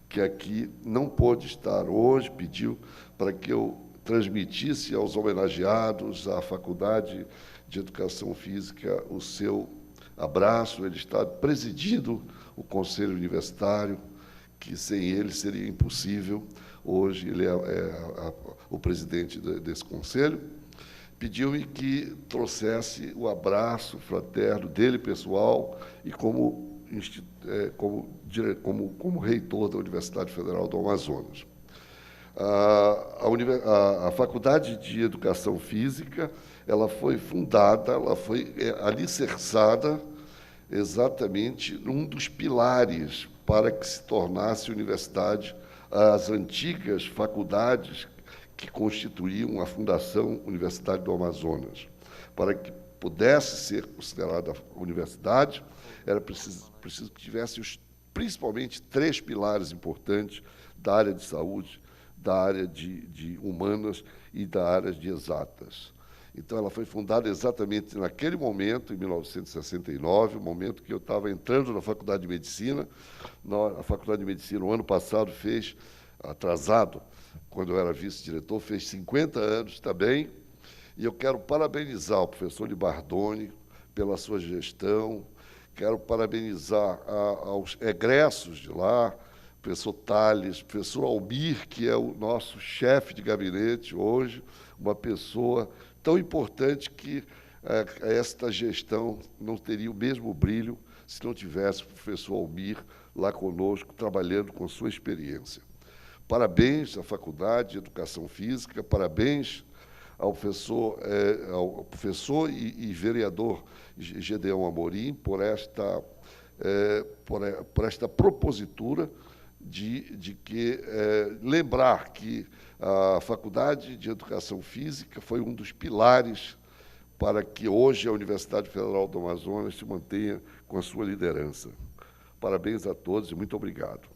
que aqui não pôde estar hoje, pediu para que eu transmitisse aos homenageados, à Faculdade de Educação Física, o seu abraço. Ele está presidindo o Conselho Universitário, que sem ele seria impossível. Hoje ele é o presidente desse conselho. Pediu-me que trouxesse o abraço fraterno dele, pessoal, e como reitor da Universidade Federal do Amazonas. A Faculdade de Educação Física ela foi fundada, ela foi alicerçada exatamente num dos pilares para que se tornasse universidade as antigas faculdades que constituíam a Fundação Universidade do Amazonas. Para que pudesse ser considerada universidade, era preciso que tivesse principalmente 3 pilares importantes da área de saúde, da área de humanas e da área de exatas. Então, ela foi fundada exatamente naquele momento, em 1969, o momento que eu estava entrando na Faculdade de Medicina. A Faculdade de Medicina, no ano passado, fez, atrasado, quando eu era vice-diretor, fez 50 anos também. E eu quero parabenizar o professor Libardoni pela sua gestão, quero parabenizar aos egressos de lá, professor Tales, professor Almir, que é o nosso chefe de gabinete hoje, uma pessoa tão importante que esta gestão não teria o mesmo brilho se não tivesse o professor Almir lá conosco, trabalhando com sua experiência. Parabéns à Faculdade de Educação Física, parabéns ao professor e vereador Gedeão Amorim por esta propositura de lembrar que a Faculdade de Educação Física foi um dos pilares para que hoje a Universidade Federal do Amazonas se mantenha com a sua liderança. Parabéns a todos e muito obrigado.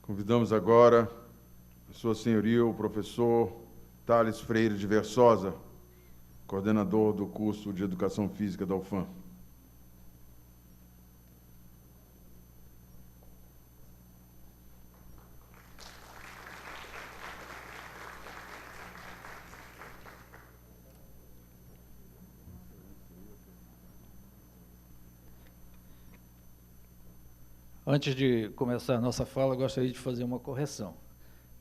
Convidamos agora Sua Senhoria, o professor Thales Freire de Versosa, coordenador do curso de Educação Física da UFAM. Antes de começar a nossa fala, gostaria de fazer uma correção.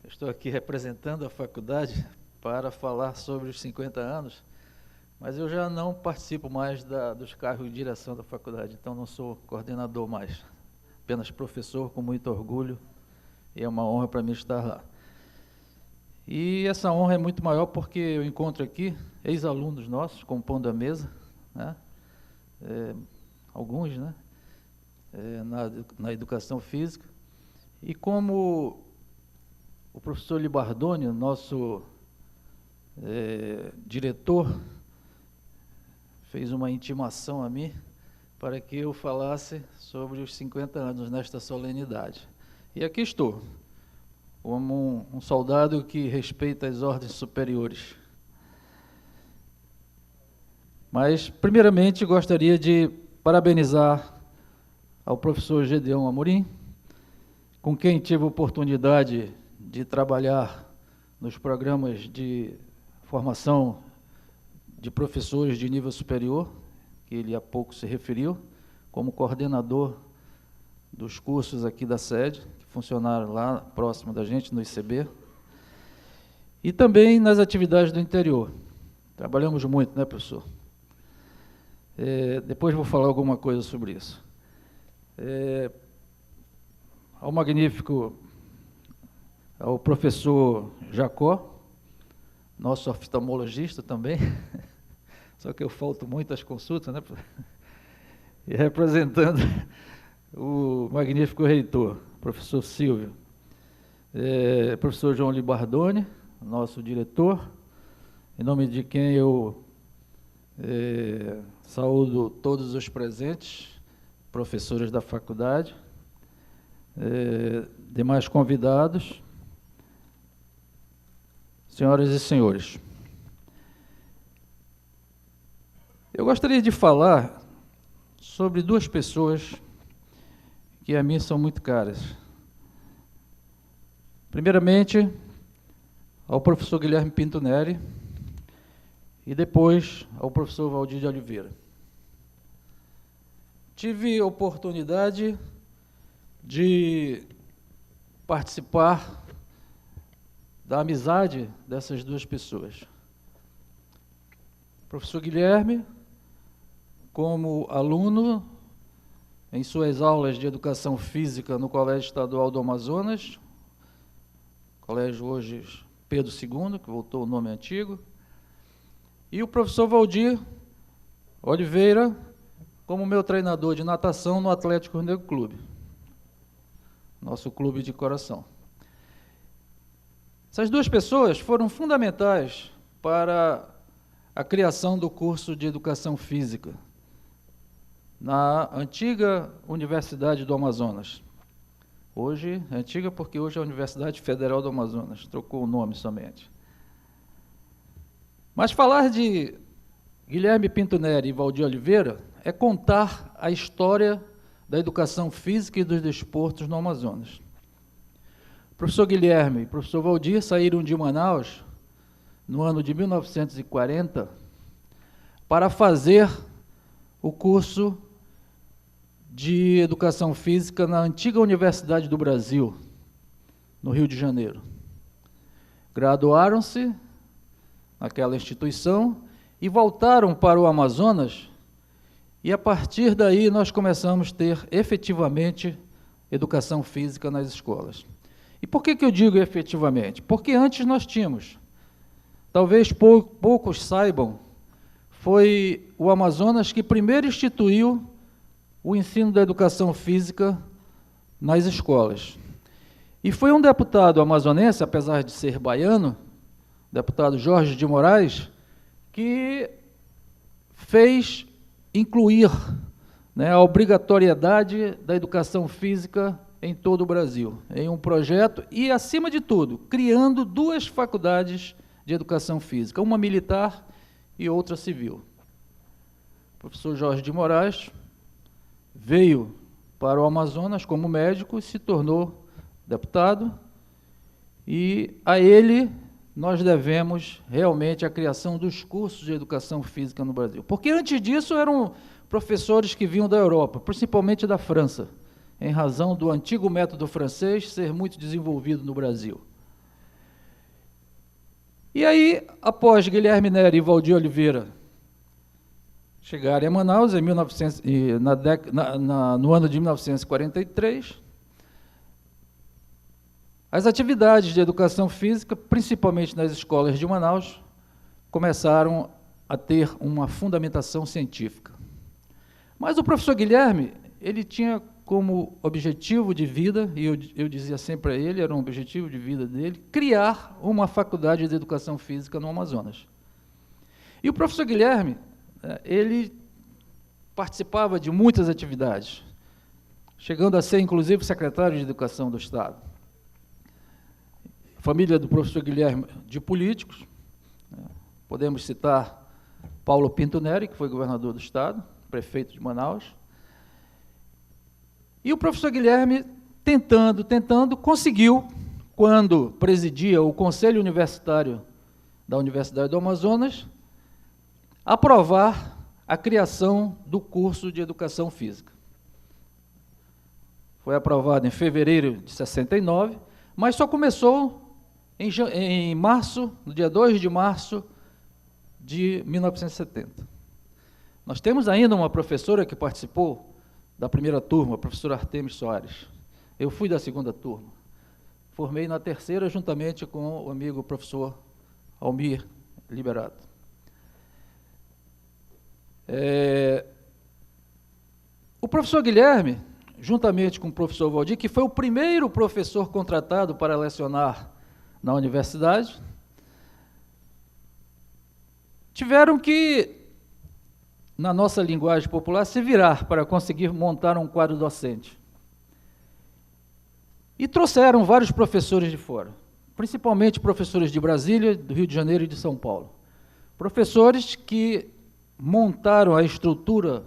Eu estou aqui representando a faculdade para falar sobre os 50 anos, mas eu já não participo mais dos cargos de direção da faculdade, então não sou coordenador mais, apenas professor, com muito orgulho, e é uma honra para mim estar lá. E essa honra é muito maior porque eu encontro aqui ex-alunos nossos, compondo a mesa, né? Alguns, né? Na educação física, e como o professor Libardoni, nosso diretor, fez uma intimação a mim para que eu falasse sobre os 50 anos nesta solenidade. E aqui estou, como um soldado que respeita as ordens superiores. Mas, primeiramente, gostaria de parabenizar ao professor Gedeão Amorim, com quem tive a oportunidade de trabalhar nos programas de formação de professores de nível superior, que ele há pouco se referiu, como coordenador dos cursos aqui da sede, que funcionaram lá próximo da gente, no ICB, e também nas atividades do interior. Trabalhamos muito, né, professor? Depois vou falar alguma coisa sobre isso. Ao magnífico, ao professor Jacó, nosso oftalmologista também, só que eu falto muito às consultas, né? E representando o magnífico reitor, professor Silvio, professor João Libardoni, nosso diretor, em nome de quem eu saúdo todos os presentes, professores da faculdade, demais convidados, senhoras e senhores. Eu gostaria de falar sobre duas pessoas que a mim são muito caras. Primeiramente, ao professor Guilherme Pinto Neri e depois ao professor Valdir de Oliveira. Tive a oportunidade de participar da amizade dessas duas pessoas. O professor Guilherme, como aluno em suas aulas de educação física no Colégio Estadual do Amazonas, colégio hoje Pedro II, que voltou ao nome antigo, e o professor Valdir Oliveira, como meu treinador de natação no Atlético Negro Clube, nosso clube de coração. Essas duas pessoas foram fundamentais para a criação do curso de Educação Física na antiga Universidade do Amazonas. Hoje, é antiga porque hoje é a Universidade Federal do Amazonas, trocou o nome somente. Mas falar de Guilherme Pinto Neri e Valdir Oliveira é contar a história da educação física e dos desportos no Amazonas. O professor Guilherme e o professor Valdir saíram de Manaus no ano de 1940 para fazer o curso de Educação Física na antiga Universidade do Brasil, no Rio de Janeiro. Graduaram-se naquela instituição e voltaram para o Amazonas E, a partir daí, nós começamos a ter, efetivamente, educação física nas escolas. E por que eu digo efetivamente? Porque antes nós tínhamos, talvez poucos saibam, foi o Amazonas que primeiro instituiu o ensino da educação física nas escolas. E foi um deputado amazonense, apesar de ser baiano, o deputado Jorge de Moraes, que fez incluir, né, a obrigatoriedade da educação física em todo o Brasil, em um projeto e, acima de tudo, criando 2 faculdades de educação física, uma militar e outra civil. O professor Jorge de Moraes veio para o Amazonas como médico e se tornou deputado, e a ele nós devemos realmente a criação dos cursos de educação física no Brasil. Porque antes disso eram professores que vinham da Europa, principalmente da França, em razão do antigo método francês ser muito desenvolvido no Brasil. E aí, após Guilherme Neri e Valdir Oliveira chegarem a Manaus no ano de 1943, as atividades de educação física, principalmente nas escolas de Manaus, começaram a ter uma fundamentação científica. Mas o professor Guilherme, ele tinha como objetivo de vida, e eu dizia sempre a ele, era um objetivo de vida dele, criar uma faculdade de educação física no Amazonas. E o professor Guilherme, ele participava de muitas atividades, chegando a ser, inclusive, secretário de Educação do Estado. Família do professor Guilherme, de políticos, podemos citar Paulo Pinto Neri, que foi governador do Estado, prefeito de Manaus. E o professor Guilherme, tentando, conseguiu, quando presidia o Conselho Universitário da Universidade do Amazonas, aprovar a criação do curso de Educação Física. Foi aprovado em fevereiro de 69, mas só começou em março, no dia 2 de março de 1970. Nós temos ainda uma professora que participou da primeira turma, a professora Artemis Soares. Eu fui da segunda turma. Formei na terceira, juntamente com o amigo professor Almir Liberato. O professor Guilherme, juntamente com o professor Valdir, que foi o primeiro professor contratado para lecionar na universidade, tiveram que, na nossa linguagem popular, se virar para conseguir montar um quadro docente. E trouxeram vários professores de fora, principalmente professores de Brasília, do Rio de Janeiro e de São Paulo. Professores que montaram a estrutura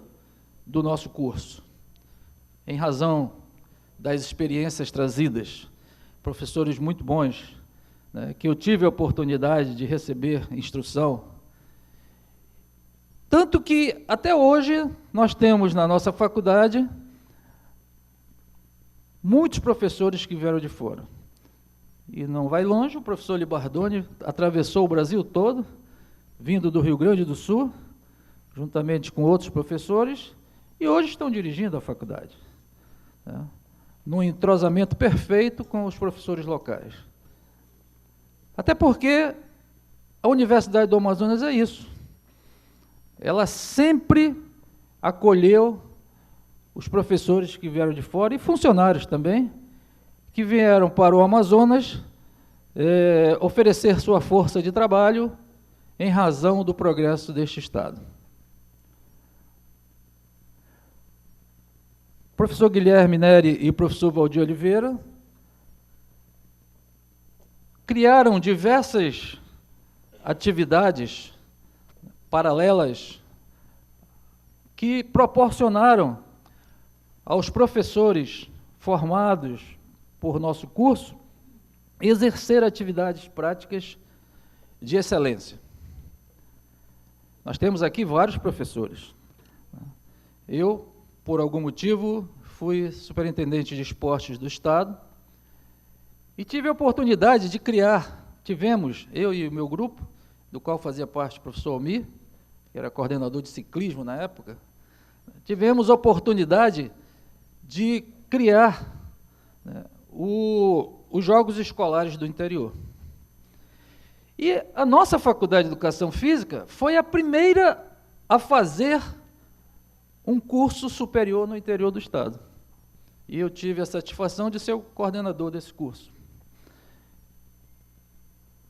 do nosso curso, em razão das experiências trazidas, professores muito bons, né, que eu tive a oportunidade de receber instrução. Tanto que, até hoje, nós temos na nossa faculdade muitos professores que vieram de fora. E não vai longe, o professor Libardoni atravessou o Brasil todo, vindo do Rio Grande do Sul, juntamente com outros professores, e hoje estão dirigindo a faculdade, né, num entrosamento perfeito com os professores locais. Até porque a Universidade do Amazonas é isso. Ela sempre acolheu os professores que vieram de fora e funcionários também, que vieram para o Amazonas oferecer sua força de trabalho em razão do progresso deste Estado. O professor Guilherme Neri e o professor Valdir Oliveira criaram diversas atividades paralelas que proporcionaram aos professores formados por nosso curso exercer atividades práticas de excelência. Nós temos aqui vários professores. Eu, por algum motivo, fui superintendente de esportes do Estado e tive a oportunidade de tivemos, eu e o meu grupo, do qual fazia parte o professor Almir, que era coordenador de ciclismo na época, tivemos a oportunidade de criar, né, os Jogos Escolares do Interior. E a nossa Faculdade de Educação Física foi a primeira a fazer um curso superior no interior do Estado. E eu tive a satisfação de ser o coordenador desse curso.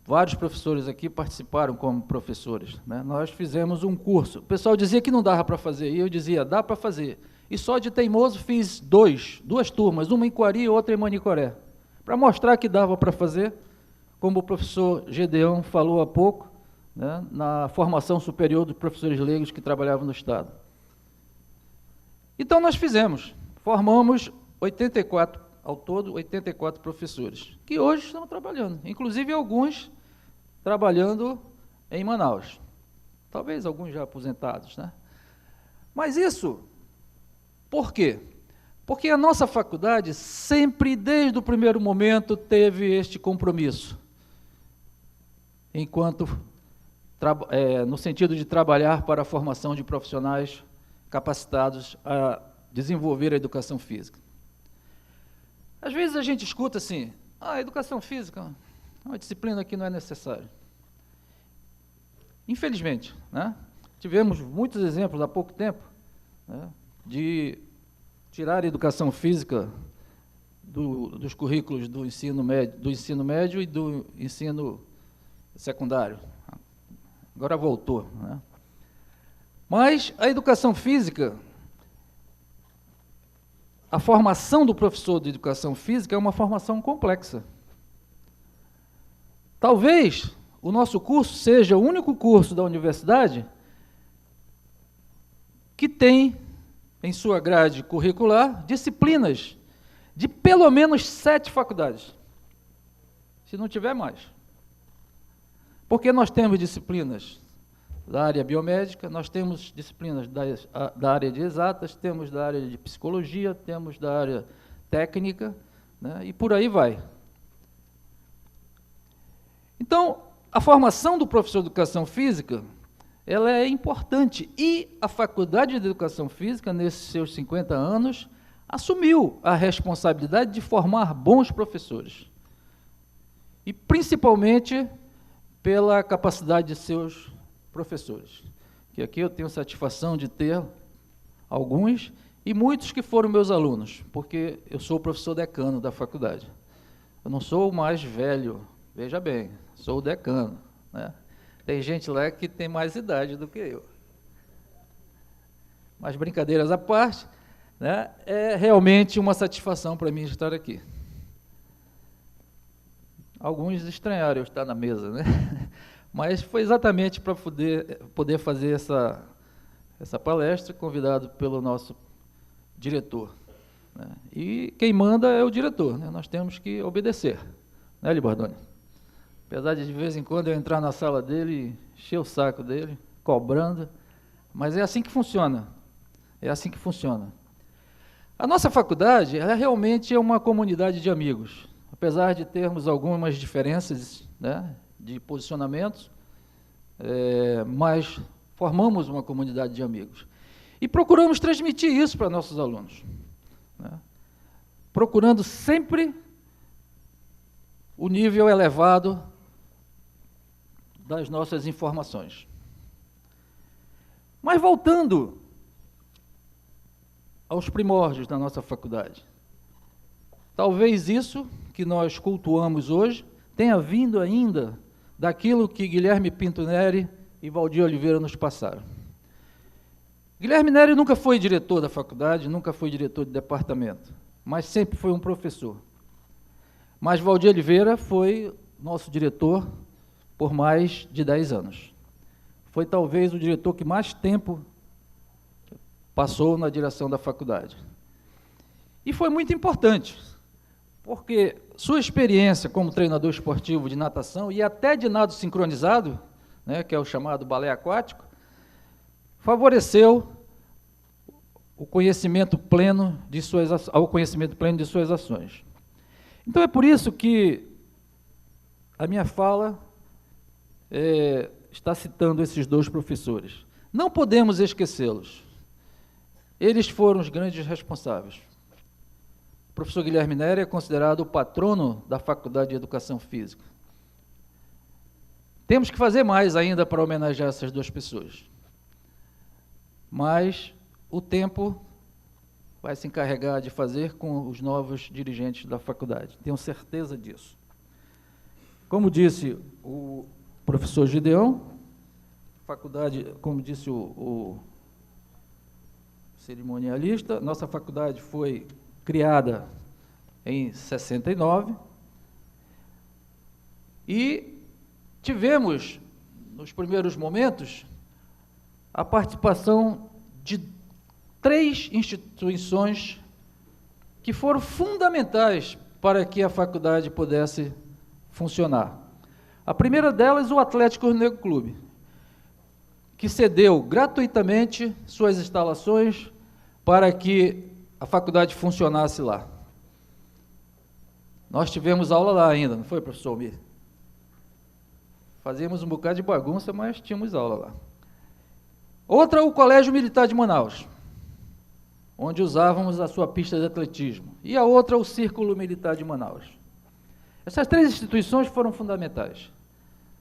Vários professores aqui participaram como professores, né? Nós fizemos um curso. O pessoal dizia que não dava para fazer, e eu dizia, dá para fazer. E só de teimoso fiz duas turmas, uma em Coari e outra em Manicoré, para mostrar que dava para fazer, como o professor Gedeão falou há pouco, né, na formação superior dos professores leigos que trabalhavam no Estado. Então nós fizemos, formamos 84, ao todo, 84 professores, que hoje estão trabalhando, inclusive alguns trabalhando em Manaus, talvez alguns já aposentados, né? Mas isso, por quê? Porque a nossa faculdade sempre, desde o primeiro momento, teve este compromisso, no sentido de trabalhar para a formação de profissionais capacitados a desenvolver a educação física. Às vezes a gente escuta assim, a educação física é uma disciplina que não é necessária. Infelizmente, né? Tivemos muitos exemplos há pouco tempo, né, de tirar a educação física dos currículos do ensino médio e do ensino secundário. Agora voltou, né? Mas a educação física, a formação do professor de educação física é uma formação complexa. Talvez o nosso curso seja o único curso da universidade que tem em sua grade curricular disciplinas de pelo menos 7 faculdades, se não tiver mais. Porque nós temos disciplinas da área biomédica, nós temos disciplinas da área de exatas, temos da área de psicologia, temos da área técnica, né, e por aí vai. Então, a formação do professor de educação física, ela é importante, e a Faculdade de Educação Física, nesses seus 50 anos, assumiu a responsabilidade de formar bons professores, e principalmente pela capacidade de seus professores, que aqui eu tenho satisfação de ter alguns, e muitos que foram meus alunos, porque eu sou o professor decano da faculdade. Eu não sou o mais velho, veja bem, sou o decano, né? Tem gente lá que tem mais idade do que eu. Mas, brincadeiras à parte, né, é realmente uma satisfação para mim estar aqui. Alguns estranharam eu estar na mesa, né? Mas foi exatamente para poder fazer essa palestra, convidado pelo nosso diretor, né? E quem manda é o diretor, né? Nós temos que obedecer, né, Libardoni? Apesar de vez em quando eu entrar na sala dele e encher o saco dele, cobrando, mas é assim que funciona, é assim que funciona. A nossa faculdade, ela realmente é uma comunidade de amigos, apesar de termos algumas diferenças, né, de posicionamentos, mas formamos uma comunidade de amigos. E procuramos transmitir isso para nossos alunos, né, procurando sempre o nível elevado das nossas informações. Mas voltando aos primórdios da nossa faculdade, talvez isso que nós cultuamos hoje tenha vindo ainda daquilo que Guilherme Pinto Neri e Valdir Oliveira nos passaram. Guilherme Neri nunca foi diretor da faculdade, nunca foi diretor de departamento, mas sempre foi um professor. Mas Valdir Oliveira foi nosso diretor por mais de 10 anos. Foi talvez o diretor que mais tempo passou na direção da faculdade. E foi muito importante, porque sua experiência como treinador esportivo de natação e até de nado sincronizado, né, que é o chamado balé aquático, favoreceu o conhecimento pleno de suas ações. Então é por isso que a minha fala está citando esses dois professores. Não podemos esquecê-los. eles foram os grandes responsáveis. O professor Guilherme Neri é considerado o patrono da Faculdade de Educação Física. Temos que fazer mais ainda para homenagear essas duas pessoas. Mas o tempo vai se encarregar de fazer com os novos dirigentes da faculdade. Tenho certeza disso. Como disse o professor Gideão, faculdade, como disse o cerimonialista, nossa faculdade foi criada em 69 e tivemos, nos primeiros momentos, a participação de 3 instituições que foram fundamentais para que a faculdade pudesse funcionar. A primeira delas, o Atlético Negro Clube, que cedeu gratuitamente suas instalações para que a faculdade funcionasse lá. Nós tivemos aula lá ainda, não foi, professor Almir? Fazíamos um bocado de bagunça, mas tínhamos aula lá. Outra, o Colégio Militar de Manaus, onde usávamos a sua pista de atletismo. E a outra, o Círculo Militar de Manaus. Essas 3 instituições foram fundamentais,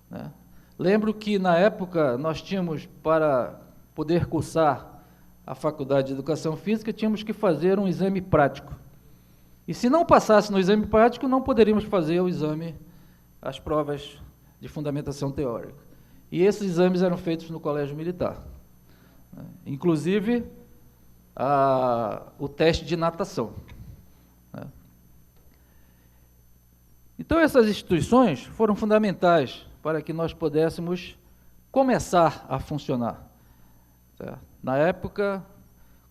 né? Lembro que, na época, nós tínhamos, para poder cursar a Faculdade de Educação Física, tínhamos que fazer um exame prático. E se não passasse no exame prático, não poderíamos fazer o exame, as provas de fundamentação teórica. E esses exames eram feitos no Colégio Militar. Inclusive, o teste de natação. Então, essas instituições foram fundamentais para que nós pudéssemos começar a funcionar. Na época,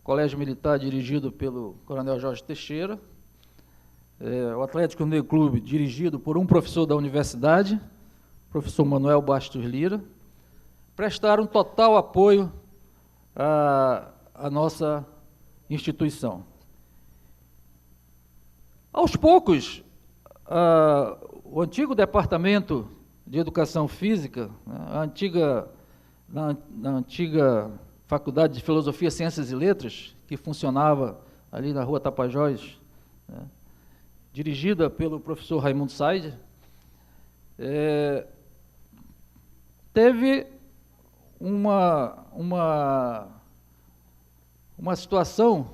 o Colégio Militar dirigido pelo Coronel Jorge Teixeira, o Atlético Negro Clube dirigido por um professor da universidade, professor Manuel Bastos Lira, prestaram total apoio à nossa instituição. Aos poucos, o antigo departamento de Educação Física, na antiga Faculdade de Filosofia, Ciências e Letras, que funcionava ali na Rua Tapajós, né, dirigida pelo professor Raimundo Said, teve uma situação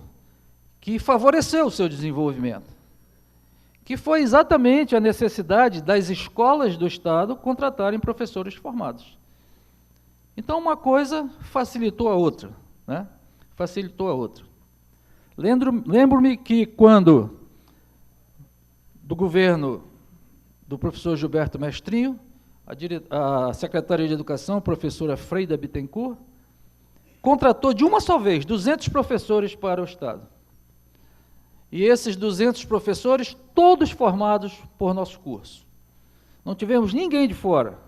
que favoreceu o seu desenvolvimento, que foi exatamente a necessidade das escolas do Estado contratarem professores formados. Então, uma coisa facilitou a outra, né? Facilitou a outra. Lembro-me que, quando, do governo do professor Gilberto Mestrinho, a secretária de Educação, a professora Freida Bittencourt, contratou de uma só vez 200 professores para o Estado. E esses 200 professores, todos formados por nosso curso. Não tivemos ninguém de fora.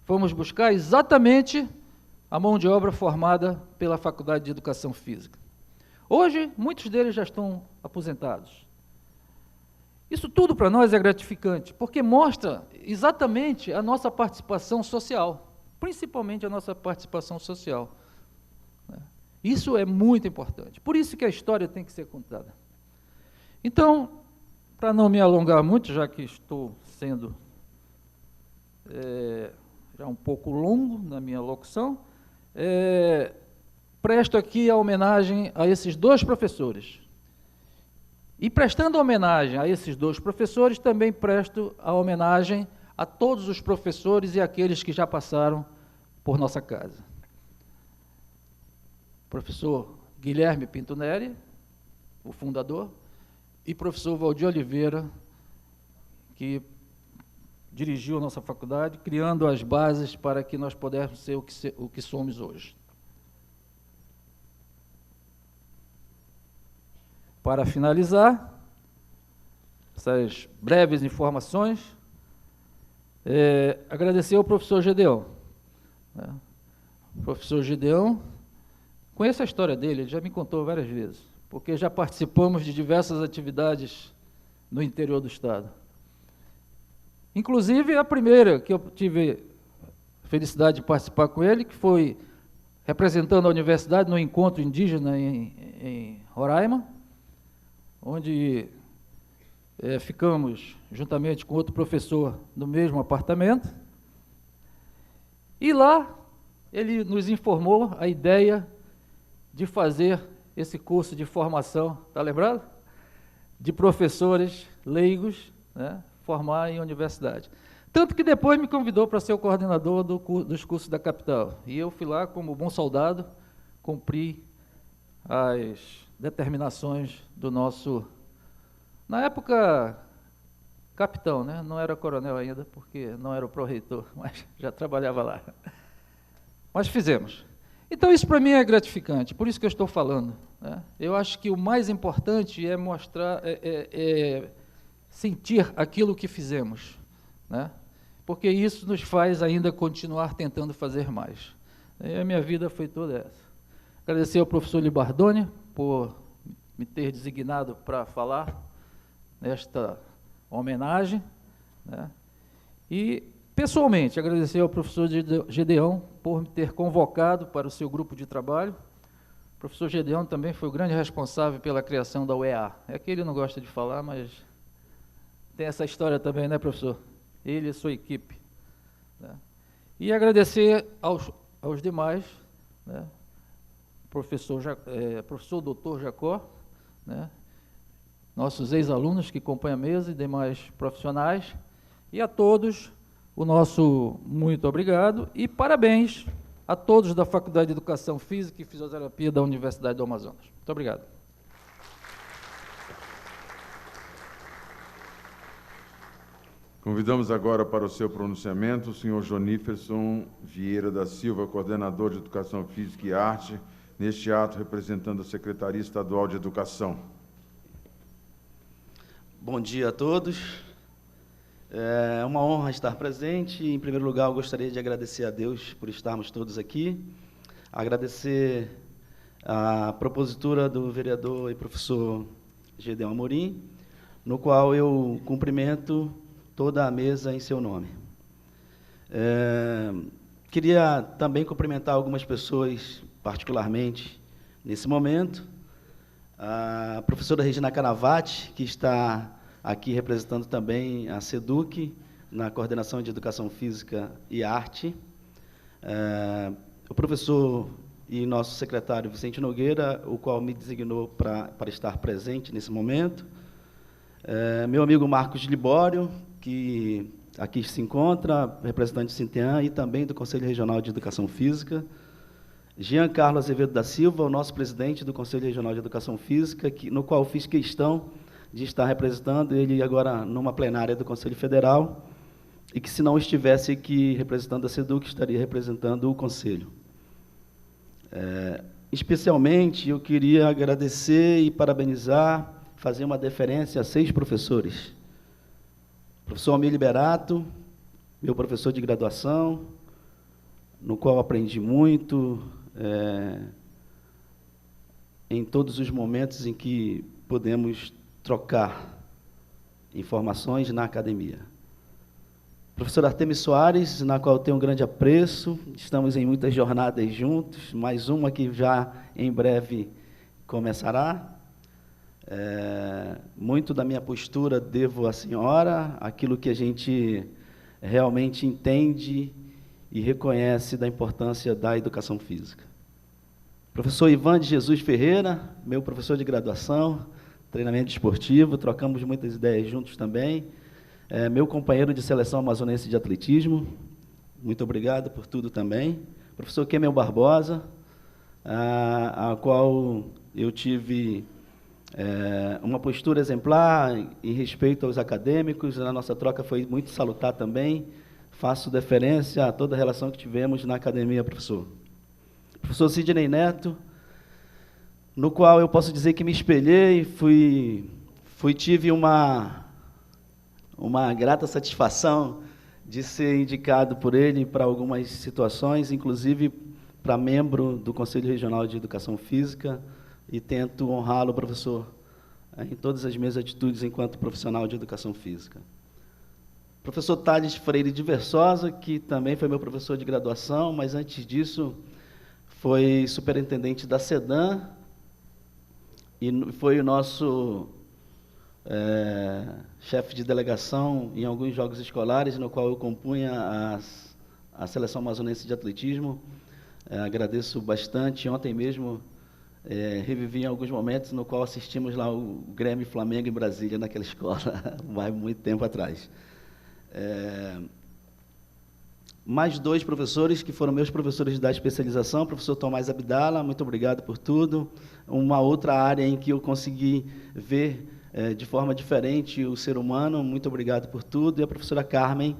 Fomos buscar exatamente a mão de obra formada pela Faculdade de Educação Física. Hoje, muitos deles já estão aposentados. Isso tudo para nós é gratificante, porque mostra exatamente a nossa participação social, principalmente a nossa participação social. Isso é muito importante. Por isso que a história tem que ser contada. Então, para não me alongar muito, já que estou sendo já um pouco longo na minha locução, presto aqui a homenagem a esses 2 professores. E, prestando homenagem a esses 2 professores, também presto a homenagem a todos os professores e aqueles que já passaram por nossa casa. Professor Guilherme Pinto Neri, o fundador, e professor Valdir Oliveira, que dirigiu a nossa faculdade, criando as bases para que nós pudéssemos ser o que somos hoje. Para finalizar, essas breves informações, agradecer ao professor Gideão. O professor Gideão, conheço a história dele, ele já me contou várias vezes, porque já participamos de diversas atividades no interior do Estado. Inclusive, a primeira que eu tive a felicidade de participar com ele, que foi representando a universidade no encontro indígena em Roraima, onde ficamos juntamente com outro professor no mesmo apartamento, e lá ele nos informou a ideia de fazer esse curso de formação, está lembrado? De professores leigos, né, formar em universidade. Tanto que depois me convidou para ser o coordenador dos cursos da capital. E eu fui lá como bom soldado, cumpri as determinações do nosso, na época, capitão, né? Não era coronel ainda, porque não era o pró-reitor, mas já trabalhava lá. Mas fizemos. Então isso para mim é gratificante, por isso que eu estou falando, né? Eu acho que o mais importante é mostrar, sentir aquilo que fizemos, né? Porque isso nos faz ainda continuar tentando fazer mais. E a minha vida foi toda essa. Agradecer ao professor Libardoni por me ter designado para falar nesta homenagem, né? E, pessoalmente, agradecer ao professor Gedeão por me ter convocado para o seu grupo de trabalho. O professor Gedeão também foi o grande responsável pela criação da UEA. É que ele não gosta de falar, mas tem essa história também, né, professor? Ele e sua equipe, né? E agradecer aos demais, né? Professor doutor Jacó, né? Nossos ex-alunos que compõem a mesa e demais profissionais, e a todos o nosso muito obrigado e parabéns a todos da Faculdade de Educação Física e Fisioterapia da Universidade do Amazonas. Muito obrigado. Convidamos agora para o seu pronunciamento o senhor Joníferson Vieira da Silva, coordenador de Educação Física e Arte, neste ato representando a Secretaria Estadual de Educação. Bom dia a todos. É uma honra estar presente. Em primeiro lugar, eu gostaria de agradecer a Deus por estarmos todos aqui, agradecer a propositura do vereador e professor Gedeão Amorim, no qual eu cumprimento toda a mesa em seu nome. Queria também cumprimentar algumas pessoas, particularmente, nesse momento. A professora Regina Canavati, que está aqui representando também a SEDUC, na Coordenação de Educação Física e Arte. O professor e nosso secretário Vicente Nogueira, o qual me designou para estar presente nesse momento. Meu amigo Marcos Libório, que aqui se encontra, representante do Sintean e também do Conselho Regional de Educação Física. Jean Carlos Azevedo da Silva, o nosso presidente do Conselho Regional de Educação Física, no qual fiz questão de estar representando ele agora numa plenária do Conselho Federal, e que, se não estivesse aqui representando a SEDUC, estaria representando o Conselho. Especialmente, eu queria agradecer e parabenizar, fazer uma deferência a 6 professores. Professor Almir Liberato, meu professor de graduação, no qual aprendi muito, em todos os momentos em que podemos trocar informações na academia. Professor Artemis Soares, na qual eu tenho um grande apreço, estamos em muitas jornadas juntos, mais uma que já em breve começará. Muito da minha postura devo à senhora, aquilo que a gente realmente entende e reconhece da importância da educação física. Professor Ivan de Jesus Ferreira, meu professor de graduação, treinamento esportivo, trocamos muitas ideias juntos também. Meu companheiro de seleção amazonense de atletismo, muito obrigado por tudo também. Professor Kemel Barbosa, a qual eu tive uma postura exemplar em respeito aos acadêmicos, a nossa troca foi muito salutar também, faço deferência a toda a relação que tivemos na academia, professor. Professor Sidney Neto, no qual eu posso dizer que me espelhei, tive uma grata satisfação de ser indicado por ele para algumas situações, inclusive para membro do Conselho Regional de Educação Física, e tento honrá-lo, professor, em todas as minhas atitudes enquanto profissional de educação física. Professor Thales Freire de Versosa, que também foi meu professor de graduação, mas antes disso foi superintendente da SEDAM e foi o nosso chefe de delegação em alguns jogos escolares, no qual eu compunha a Seleção Amazonense de Atletismo. Agradeço bastante. Ontem mesmo revivi em alguns momentos no qual assistimos lá o Grêmio e Flamengo em Brasília, naquela escola, vai muito tempo atrás. Mais 2 professores, que foram meus professores da especialização, o professor Tomás Abdala, muito obrigado por tudo. Uma outra área em que eu consegui ver de forma diferente o ser humano, muito obrigado por tudo. E a professora Carmen,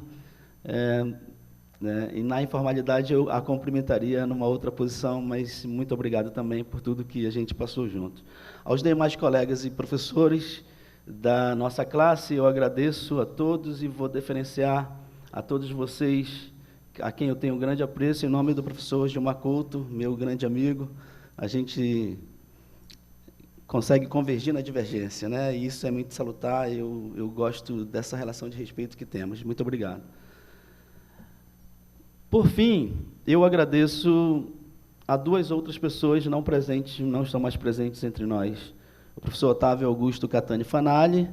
e na informalidade eu a cumprimentaria numa outra posição, mas muito obrigado também por tudo que a gente passou junto. Aos demais colegas e professores da nossa classe, eu agradeço a todos e vou diferenciar a todos vocês, a quem eu tenho um grande apreço, em nome do professor Gilmar Couto, meu grande amigo. A gente consegue convergir na divergência, né? E isso é muito salutar, eu gosto dessa relação de respeito que temos. Muito obrigado. Por fim, eu agradeço a 2 outras pessoas não presentes, não estão mais presentes entre nós. O professor Otávio Augusto Catani Fanali,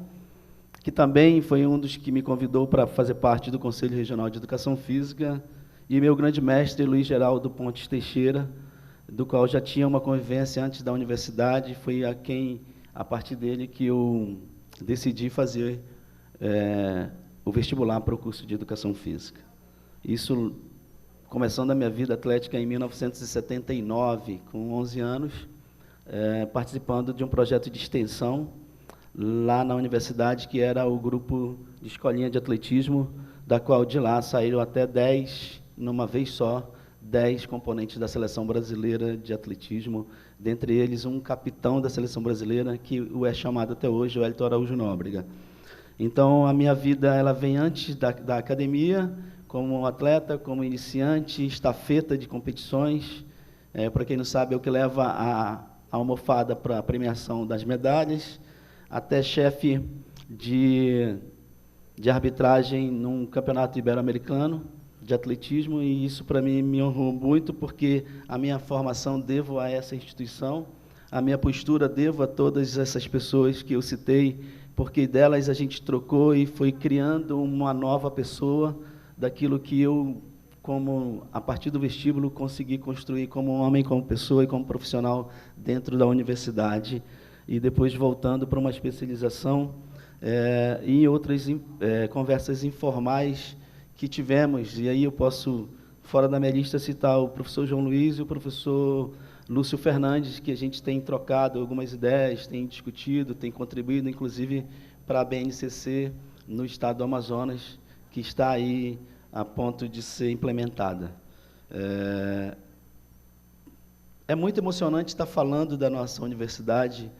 que também foi um dos que me convidou para fazer parte do Conselho Regional de Educação Física, e meu grande mestre, Luiz Geraldo Pontes Teixeira, do qual já tinha uma convivência antes da universidade, foi a partir dele que eu decidi fazer o vestibular para o curso de Educação Física. Isso começando a minha vida atlética em 1979, com 11 anos, participando de um projeto de extensão lá na universidade, que era o grupo de escolinha de atletismo, da qual de lá saíram até 10, numa vez só, 10 componentes da seleção brasileira de atletismo, dentre eles um capitão da seleção brasileira, que o é chamado até hoje, o Hélito Araújo Nóbrega. Então, a minha vida ela vem antes da academia, como atleta, como iniciante, estafeta de competições. Para quem não sabe, é o que leva a almofada para a premiação das medalhas, até chefe de arbitragem num campeonato ibero-americano de atletismo, e isso para mim me honrou muito, porque a minha formação devo a essa instituição, a minha postura devo a todas essas pessoas que eu citei, porque delas a gente trocou e foi criando uma nova pessoa, daquilo que eu, a partir do vestíbulo, consegui construir como homem, como pessoa e como profissional dentro da universidade, e depois voltando para uma especialização e outras conversas informais que tivemos, e aí eu posso, fora da minha lista, citar o professor João Luiz e o professor Lúcio Fernandes, que a gente tem trocado algumas ideias, tem discutido, tem contribuído, inclusive, para a BNCC no estado do Amazonas, que está aí a ponto de ser implementada. É muito emocionante estar falando da nossa universidade,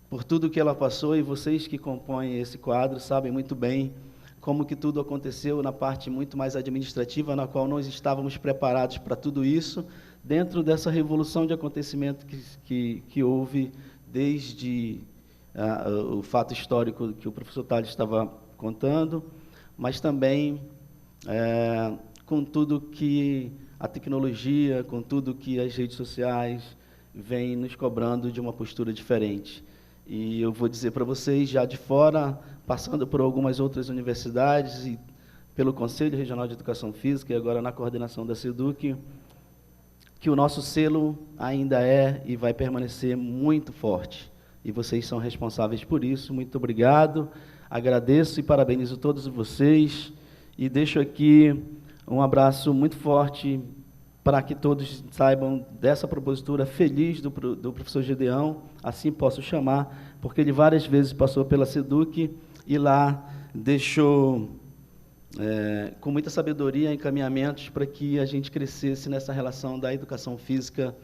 por tudo que ela passou, e vocês que compõem esse quadro sabem muito bem como que tudo aconteceu na parte muito mais administrativa, na qual nós estávamos preparados para tudo isso, dentro dessa revolução de acontecimento que houve desde o fato histórico que o professor Tales estava contando, mas também com tudo que a tecnologia, com tudo que as redes sociais vêm nos cobrando de uma postura diferente. E eu vou dizer para vocês, já de fora, passando por algumas outras universidades e pelo Conselho Regional de Educação Física, e agora na coordenação da SEDUC, que o nosso selo ainda é e vai permanecer muito forte. E vocês são responsáveis por isso. Muito obrigado. Agradeço e parabenizo todos vocês. E deixo aqui um abraço muito forte para que todos saibam dessa propositura feliz do professor Gedeão, assim posso chamar, porque ele várias vezes passou pela SEDUC e lá deixou, com muita sabedoria, encaminhamentos para que a gente crescesse nessa relação da educação física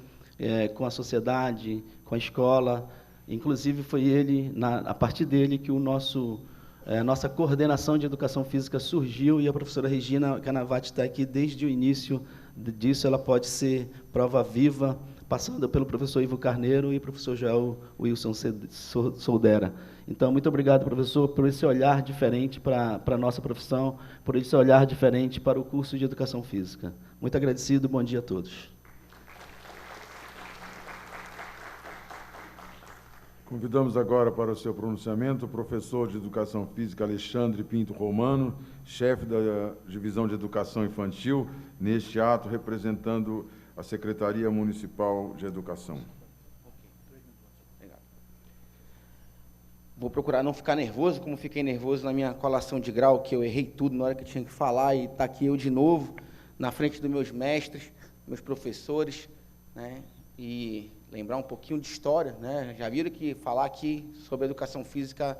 com a sociedade, com a escola. Inclusive, foi ele, a partir dele, que nossa coordenação de educação física surgiu, e a professora Regina Canavati está aqui desde o início disso. Ela pode ser prova viva, passando pelo professor Ivo Carneiro e professor Joel Wilson Soldera. Então, muito obrigado, professor, por esse olhar diferente para a nossa profissão, por esse olhar diferente para o curso de Educação Física. Muito agradecido, bom dia a todos. Convidamos agora para o seu pronunciamento o professor de Educação Física Alexandre Pinto Romano, chefe da Divisão de Educação Infantil, neste ato representando a Secretaria Municipal de Educação. Vou procurar não ficar nervoso, como fiquei nervoso na minha colação de grau, que eu errei tudo na hora que eu tinha que falar, e está aqui eu de novo, na frente dos meus mestres, meus professores, né, e lembrar um pouquinho de história, né? Já viram que falar aqui sobre educação física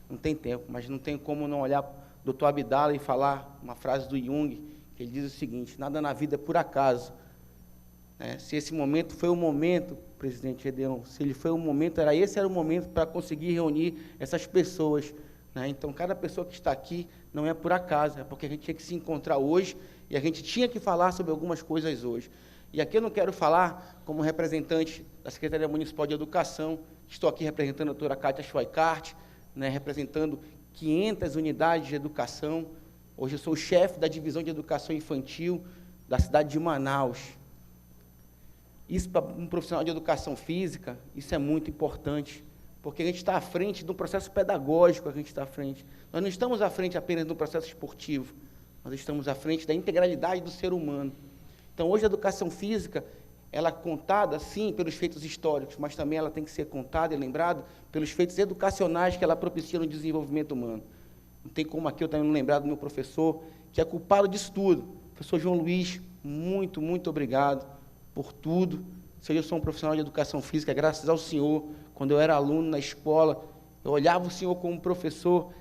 não tem tempo, mas não tem como não olhar o Dr. Abdala e falar uma frase do Jung, que ele diz o seguinte: nada na vida é por acaso. Se esse momento foi o momento, presidente Gedeão, se ele foi o momento, esse era o momento para conseguir reunir essas pessoas, né? Então, cada pessoa que está aqui não é por acaso, é porque a gente tinha que se encontrar hoje e a gente tinha que falar sobre algumas coisas hoje. E aqui eu não quero falar como representante da Secretaria Municipal de Educação, estou aqui representando a doutora Kátia Schweikart, né, representando 500 unidades de educação. Hoje eu sou o chefe da Divisão de Educação Infantil da cidade de Manaus. Isso, para um profissional de educação física, isso é muito importante, porque a gente está à frente de um processo pedagógico, a gente está à frente. Nós não estamos à frente apenas de um processo esportivo, nós estamos à frente da integralidade do ser humano. Então, hoje, a educação física, ela é contada, sim, pelos feitos históricos, mas também ela tem que ser contada e lembrada pelos feitos educacionais que ela propicia no desenvolvimento humano. Não tem como aqui eu também não lembrar do meu professor, que é culpado disso tudo. Professor João Luiz, muito, muito obrigado por tudo. Eu sou um profissional de educação física, graças ao senhor. Quando eu era aluno na escola, eu olhava o senhor como um professor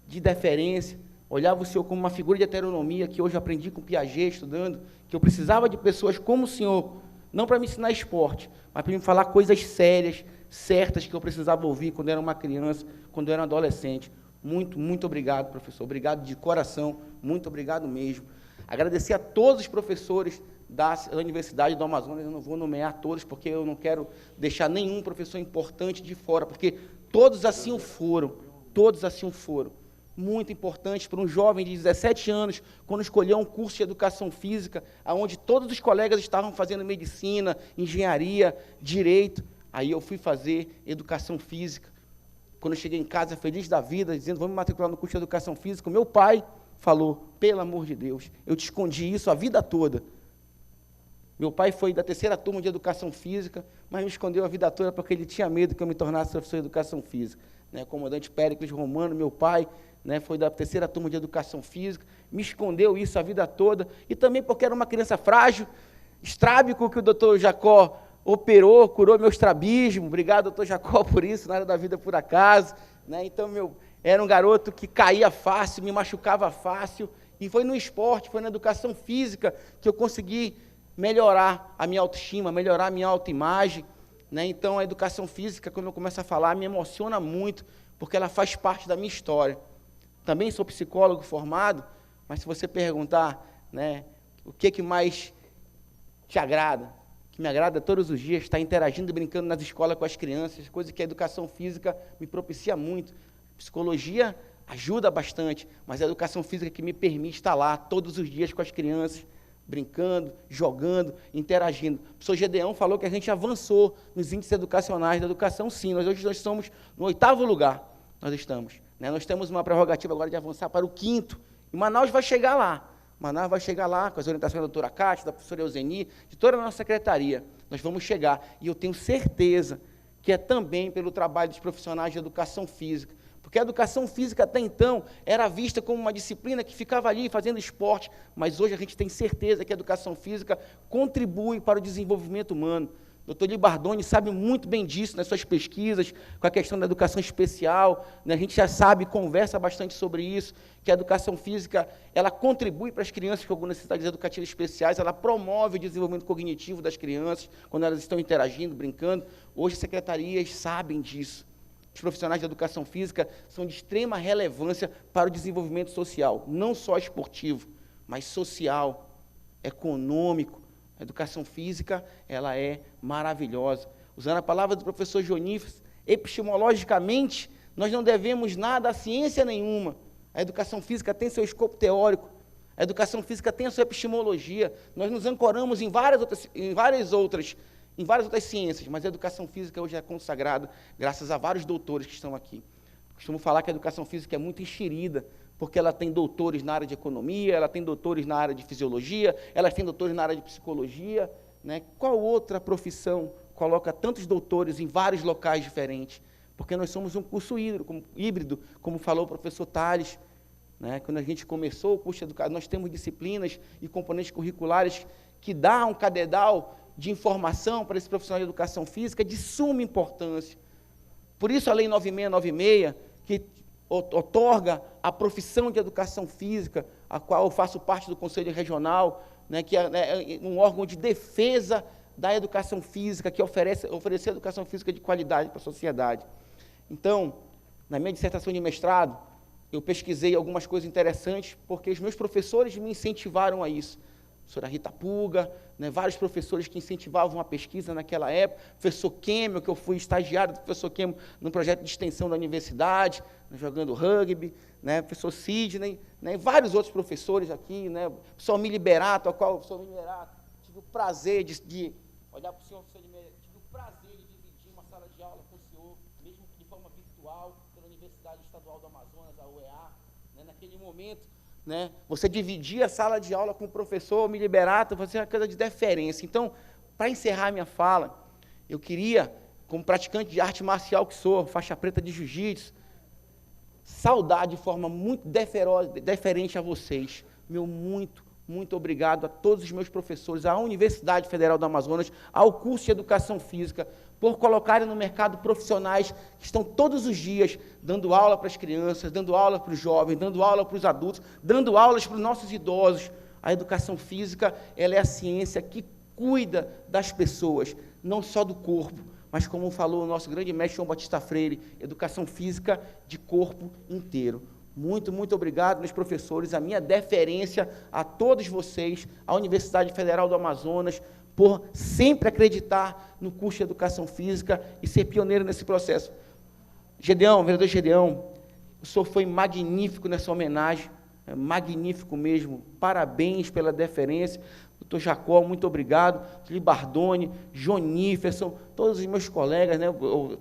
de deferência, olhava o senhor como uma figura de heteronomia, que hoje eu aprendi com Piaget, estudando, que eu precisava de pessoas como o senhor, não para me ensinar esporte, mas para me falar coisas sérias, certas, que eu precisava ouvir quando eu era uma criança, quando eu era um adolescente. Muito, muito obrigado, professor. Obrigado de coração, muito obrigado mesmo. Agradecer a todos os professores da Universidade do Amazonas, eu não vou nomear todos, porque eu não quero deixar nenhum professor importante de fora, porque todos assim o foram, todos assim o foram. Muito importante para um jovem de 17 anos, quando escolheu um curso de educação física, onde todos os colegas estavam fazendo medicina, engenharia, direito, aí eu fui fazer educação física. Quando eu cheguei em casa, feliz da vida, dizendo, vamos me matricular no curso de educação física, o meu pai falou, pelo amor de Deus, eu te escondi isso a vida toda. Meu pai foi da 3ª turma de educação física, mas me escondeu a vida toda porque ele tinha medo que eu me tornasse professor de educação física. Né, comandante Péricles Romano, meu pai, né, foi da 3ª turma de educação física, me escondeu isso a vida toda, e também porque era uma criança frágil, estrábico, que o doutor Jacó operou, curou meu estrabismo. Obrigado, doutor Jacó, por isso, nada da vida por acaso. Né, então, era um garoto que caía fácil, me machucava fácil, e foi no esporte, foi na educação física que eu consegui melhorar a minha autoestima, melhorar a minha autoimagem, né? Então, a educação física, quando eu começo a falar, me emociona muito, porque ela faz parte da minha história. Também sou psicólogo formado, mas se você perguntar, né, o que mais te agrada, o que me agrada todos os dias, estar interagindo e brincando nas escolas com as crianças, coisa que a educação física me propicia muito. Psicologia ajuda bastante, mas a educação física que me permite estar lá todos os dias com as crianças, brincando, jogando, interagindo. O professor Gedeão falou que a gente avançou nos índices educacionais da educação, sim. Hoje nós estamos no 8º lugar, nós estamos. Né? Nós temos uma prerrogativa agora de avançar para o 5º, e Manaus vai chegar lá. Manaus vai chegar lá, com as orientações da doutora Kátia, da professora Euseni, de toda a nossa secretaria. Nós vamos chegar, e eu tenho certeza que é também pelo trabalho dos profissionais de educação física, porque a educação física, até então, era vista como uma disciplina que ficava ali fazendo esporte, mas hoje a gente tem certeza que a educação física contribui para o desenvolvimento humano. O doutor Libardoni sabe muito bem disso nas suas pesquisas, com a questão da educação especial, né? A gente já sabe, conversa bastante sobre isso, que a educação física, ela contribui para as crianças com algumas necessidades educativas especiais, ela promove o desenvolvimento cognitivo das crianças, quando elas estão interagindo, brincando. Hoje as secretarias sabem disso. Os profissionais de educação física são de extrema relevância para o desenvolvimento social, não só esportivo, mas social, econômico. A educação física, ela é maravilhosa. Usando a palavra do professor Jonífero, epistemologicamente, nós não devemos nada a ciência nenhuma. A educação física tem seu escopo teórico, a educação física tem a sua epistemologia. Nós nos ancoramos em várias outras em várias outras ciências, mas a educação física hoje é consagrada graças a vários doutores que estão aqui. Costumo falar que a educação física é muito enxerida, porque ela tem doutores na área de economia, ela tem doutores na área de fisiologia, ela tem doutores na área de psicologia, né? Qual outra profissão coloca tantos doutores em vários locais diferentes? Porque nós somos um curso híbrido, como falou o professor Tales, né? Quando a gente começou o curso de educação, nós temos disciplinas e componentes curriculares que dão um cadedal de informação para esse profissional de educação física de suma importância. Por isso a Lei 9696, que outorga a profissão de educação física, a qual eu faço parte do Conselho Regional, né, que é um órgão de defesa da educação física, que oferece educação física de qualidade para a sociedade. Então, na minha dissertação de mestrado, eu pesquisei algumas coisas interessantes, porque os meus professores me incentivaram a isso. A professora Rita Puga, né, vários professores que incentivavam a pesquisa naquela época, professor Kemel, que eu fui estagiário do professor Kemel num projeto de extensão da universidade, né, jogando rugby, né, professor Sidney, né, e vários outros professores aqui, né, professor Mili Berato, ao qual o professor Mili Berato tive o prazer de olhar para o senhor, professor Mili, tive o prazer de dividir uma sala de aula com o senhor, mesmo de forma virtual, pela Universidade Estadual do Amazonas, a UEA, né, naquele momento, né, você dividir a sala de aula com o professor Mili Berato, você é uma coisa de deferência. Então, para encerrar minha fala, eu queria, como praticante de arte marcial que sou, faixa preta de jiu-jitsu, saudar de forma muito deferente a vocês. Meu muito obrigado a todos os meus professores, à Universidade Federal do Amazonas, ao curso de Educação Física, por colocarem no mercado profissionais que estão todos os dias dando aula para as crianças, dando aula para os jovens, dando aula para os adultos, dando aulas para os nossos idosos. A educação física, ela é a ciência que cuida das pessoas, não só do corpo, mas, como falou o nosso grande mestre João Batista Freire, educação física de corpo inteiro. Muito obrigado, meus professores, a minha deferência a todos vocês, à Universidade Federal do Amazonas, por sempre acreditar no curso de Educação Física e ser pioneiro nesse processo. Gedeão, vereador Gedeão, o senhor foi magnífico nessa homenagem, magnífico mesmo, parabéns pela deferência. Doutor Jacó, muito obrigado, Libardone, Joníferson, todos os meus colegas, né,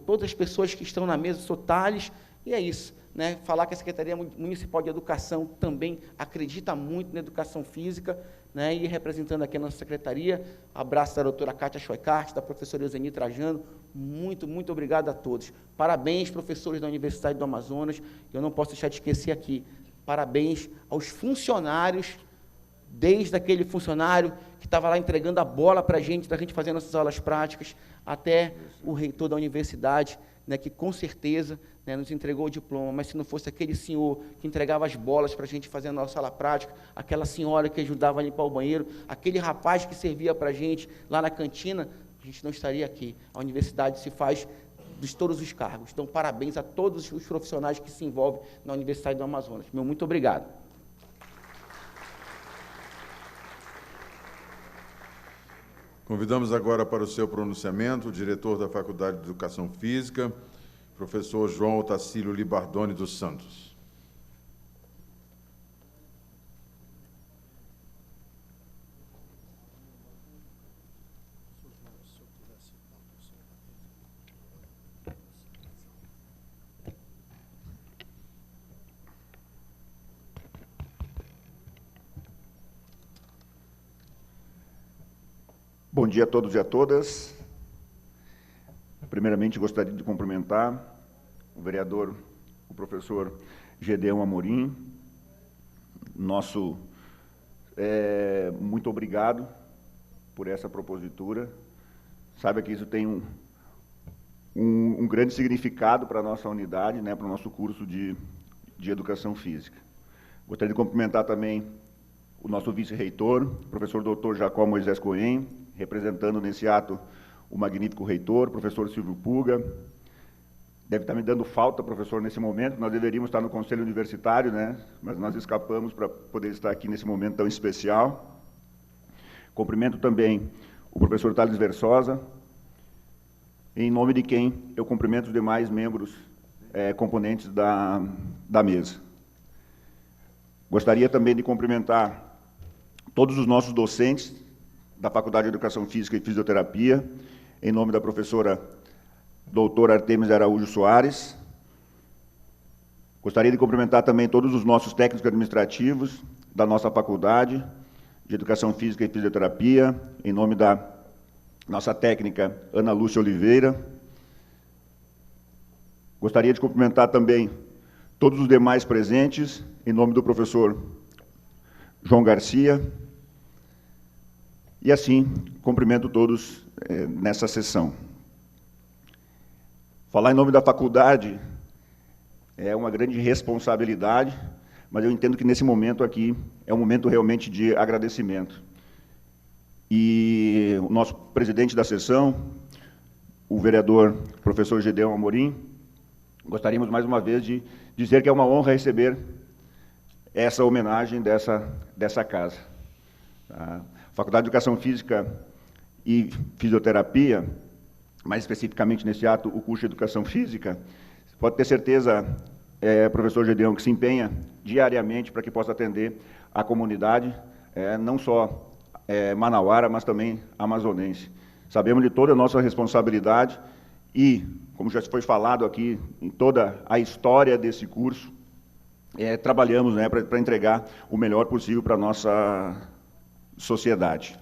todas as pessoas que estão na mesa, o senhor Tales, e é isso. Né, falar que a Secretaria Municipal de Educação também acredita muito na educação física, né, e representando aqui a nossa secretaria, abraço da doutora Kátia Schoikart, da professora Euseni Trajano, muito obrigado a todos. Parabéns, professores da Universidade do Amazonas, eu não posso deixar de esquecer aqui, parabéns aos funcionários, desde aquele funcionário que estava lá entregando a bola para a gente fazer nossas aulas práticas, até o reitor da universidade, né, que com certeza, né, nos entregou o diploma, mas se não fosse aquele senhor que entregava as bolas para a gente fazer a nossa aula prática, aquela senhora que ajudava a limpar o banheiro, aquele rapaz que servia para a gente lá na cantina, a gente não estaria aqui. A universidade se faz de todos os cargos. Então, parabéns a todos os profissionais que se envolvem na Universidade do Amazonas. Meu muito obrigado. Convidamos agora para o seu pronunciamento o diretor da Faculdade de Educação Física, professor João Otacílio Libardone dos Santos. Bom dia a todos e a todas. Primeiramente, gostaria de cumprimentar o vereador, o professor Gedeão Amorim. Muito obrigado por essa propositura. Saiba que isso tem um grande significado para a nossa unidade, né, para o nosso curso de Educação Física. Gostaria de cumprimentar também o nosso vice-reitor, professor doutor Jacó Moisés Cohen, representando nesse ato o magnífico reitor, professor Silvio Puga. Deve estar me dando falta, professor, nesse momento. Nós deveríamos estar no Conselho Universitário, né? Mas nós escapamos para poder estar aqui nesse momento tão especial. Cumprimento também o professor Thales Versosa, em nome de quem eu cumprimento os demais membros componentes da mesa. Gostaria também de cumprimentar todos os nossos docentes da Faculdade de Educação Física e Fisioterapia, em nome da professora doutora Artemis Araújo Soares. Gostaria de cumprimentar também todos os nossos técnicos administrativos da nossa faculdade de Educação Física e Fisioterapia, em nome da nossa técnica Ana Lúcia Oliveira. Gostaria de cumprimentar também todos os demais presentes, em nome do professor João Garcia. E assim, cumprimento todos nessa sessão. Falar em nome da faculdade é uma grande responsabilidade, mas eu entendo que nesse momento aqui é um momento realmente de agradecimento. E o nosso presidente da sessão, o vereador professor Gedeão Amorim, gostaríamos mais uma vez de dizer que é uma honra receber essa homenagem dessa casa. A Faculdade de Educação Física e Fisioterapia, mais especificamente nesse ato, o curso de Educação Física, pode ter certeza, professor Gedeão, que se empenha diariamente para que possa atender a comunidade, não só manauara, mas também amazonense. Sabemos de toda a nossa responsabilidade e, como já foi falado aqui, em toda a história desse curso, trabalhamos para entregar o melhor possível para a nossa sociedade.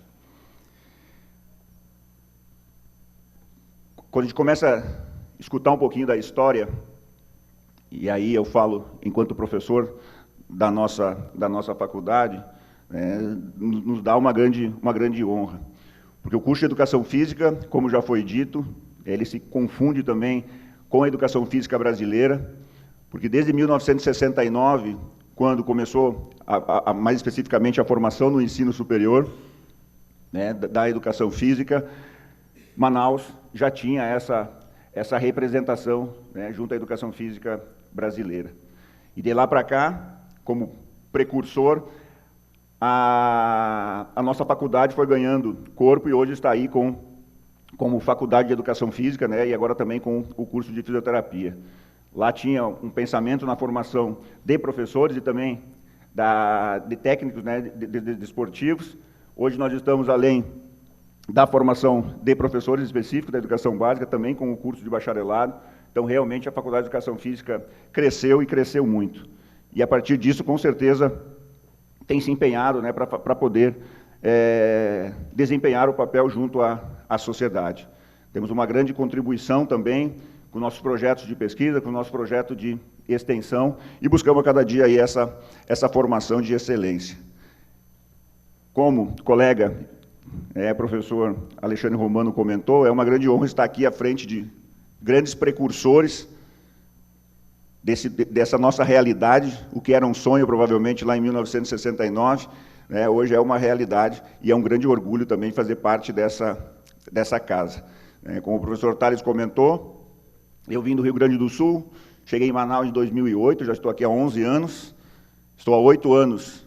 Quando a gente começa a escutar um pouquinho da história, e aí eu falo enquanto professor da nossa faculdade, nos dá uma grande honra. Porque o curso de Educação Física, como já foi dito, ele se confunde também com a educação física brasileira, porque desde 1969, quando começou, mais especificamente, a formação no ensino superior, da educação física, Manaus já tinha essa representação, junto à educação física brasileira. E de lá para cá, como precursor, a nossa faculdade foi ganhando corpo e hoje está aí como Faculdade de Educação Física, e agora também com o curso de Fisioterapia. Lá tinha um pensamento na formação de professores e também de técnicos, de esportivos. Hoje nós estamos além da formação de professores específicos da educação básica, também com o curso de bacharelado. Então, realmente, a Faculdade de Educação Física cresceu e cresceu muito. E, a partir disso, com certeza, tem se empenhado para poder desempenhar o papel junto à sociedade. Temos uma grande contribuição também com nossos projetos de pesquisa, com o nosso projeto de extensão, e buscamos a cada dia aí essa formação de excelência. Como colega, professor Alexandre Romano comentou, é uma grande honra estar aqui à frente de grandes precursores dessa nossa realidade, o que era um sonho, provavelmente, lá em 1969, hoje é uma realidade, e é um grande orgulho também fazer parte dessa casa. Como o professor Tales comentou, eu vim do Rio Grande do Sul, cheguei em Manaus em 2008, já estou aqui há 11 anos, estou há 8 anos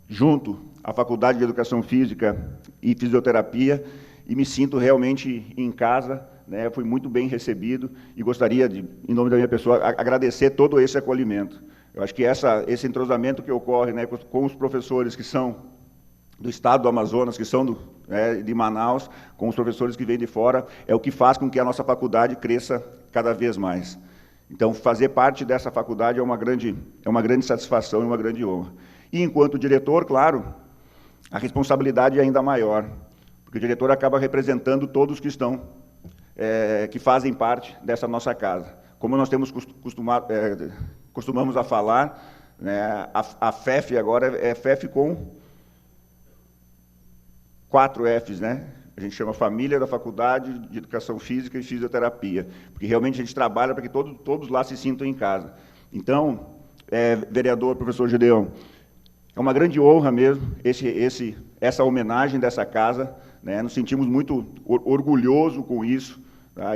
junto à Faculdade de Educação Física e Fisioterapia, e me sinto realmente em casa, fui muito bem recebido, e gostaria de, em nome da minha pessoa, agradecer todo esse acolhimento. Eu acho que esse entrosamento que ocorre com os professores que são do estado do Amazonas, que são de Manaus, com os professores que vêm de fora, é o que faz com que a nossa faculdade cresça cada vez mais. Então, fazer parte dessa faculdade é uma grande satisfação e uma grande honra. E, enquanto diretor, claro, a responsabilidade é ainda maior, porque o diretor acaba representando todos que estão, que fazem parte dessa nossa casa. Como nós costumamos a falar, a FEF agora é FEF com 4 Fs, A gente chama Família da Faculdade de Educação Física e Fisioterapia, porque realmente a gente trabalha para que todos lá se sintam em casa. Então, vereador, professor Gedeão, é uma grande honra mesmo essa homenagem dessa casa, nos sentimos muito orgulhosos com isso,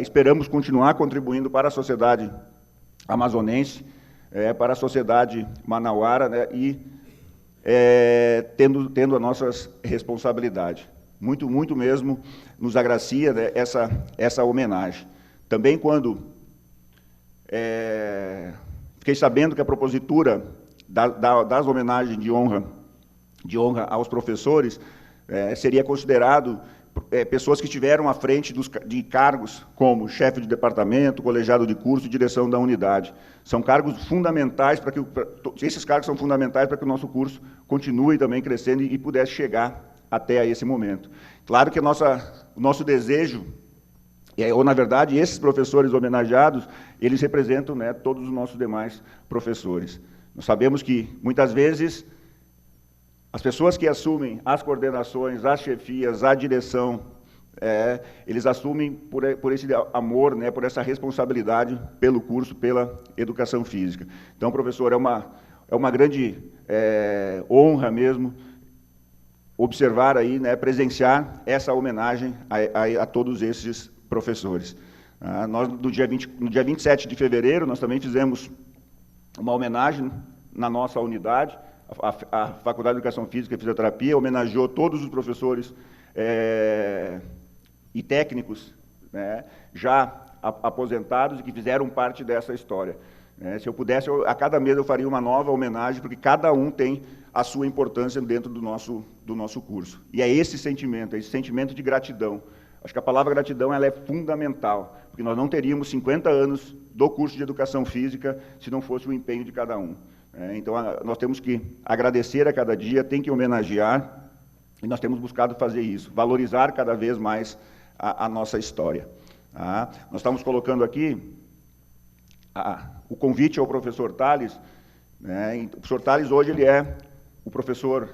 esperamos continuar contribuindo para a sociedade amazonense, para a sociedade manauara, e tendo as nossas responsabilidades. Muito, muito mesmo nos agracia essa homenagem. Também quando fiquei sabendo que a propositura das homenagens de honra aos professores seria considerado pessoas que estiveram à frente de cargos como chefe de departamento, colegiado de curso e direção da unidade. São cargos fundamentais para que esses cargos são fundamentais para que o nosso curso continue também crescendo e pudesse chegar até a esse momento. Claro que o nosso desejo, ou na verdade, esses professores homenageados, eles representam, né, todos os nossos demais professores. Nós sabemos que, muitas vezes, as pessoas que assumem as coordenações, as chefias, a direção, eles assumem por esse amor, né, por essa responsabilidade pelo curso, pela educação física. Então, professor, é uma grande honra mesmo observar aí, né, presenciar essa homenagem a todos esses professores. Nós, no dia 27 de fevereiro, nós também fizemos uma homenagem na nossa unidade. A Faculdade de Educação Física e Fisioterapia homenageou todos os professores e técnicos, né, já aposentados e que fizeram parte dessa história. Se eu pudesse, a cada mês eu faria uma nova homenagem, porque cada um tem a sua importância dentro do nosso curso. E é esse sentimento de gratidão. Acho que a palavra gratidão ela é fundamental, porque nós não teríamos 50 anos do curso de Educação Física se não fosse o empenho de cada um. Então, nós temos que agradecer a cada dia, tem que homenagear, e nós temos buscado fazer isso, valorizar cada vez mais a nossa história. Nós estamos colocando aqui o convite ao professor Tales, né? O professor Tales hoje ele é o professor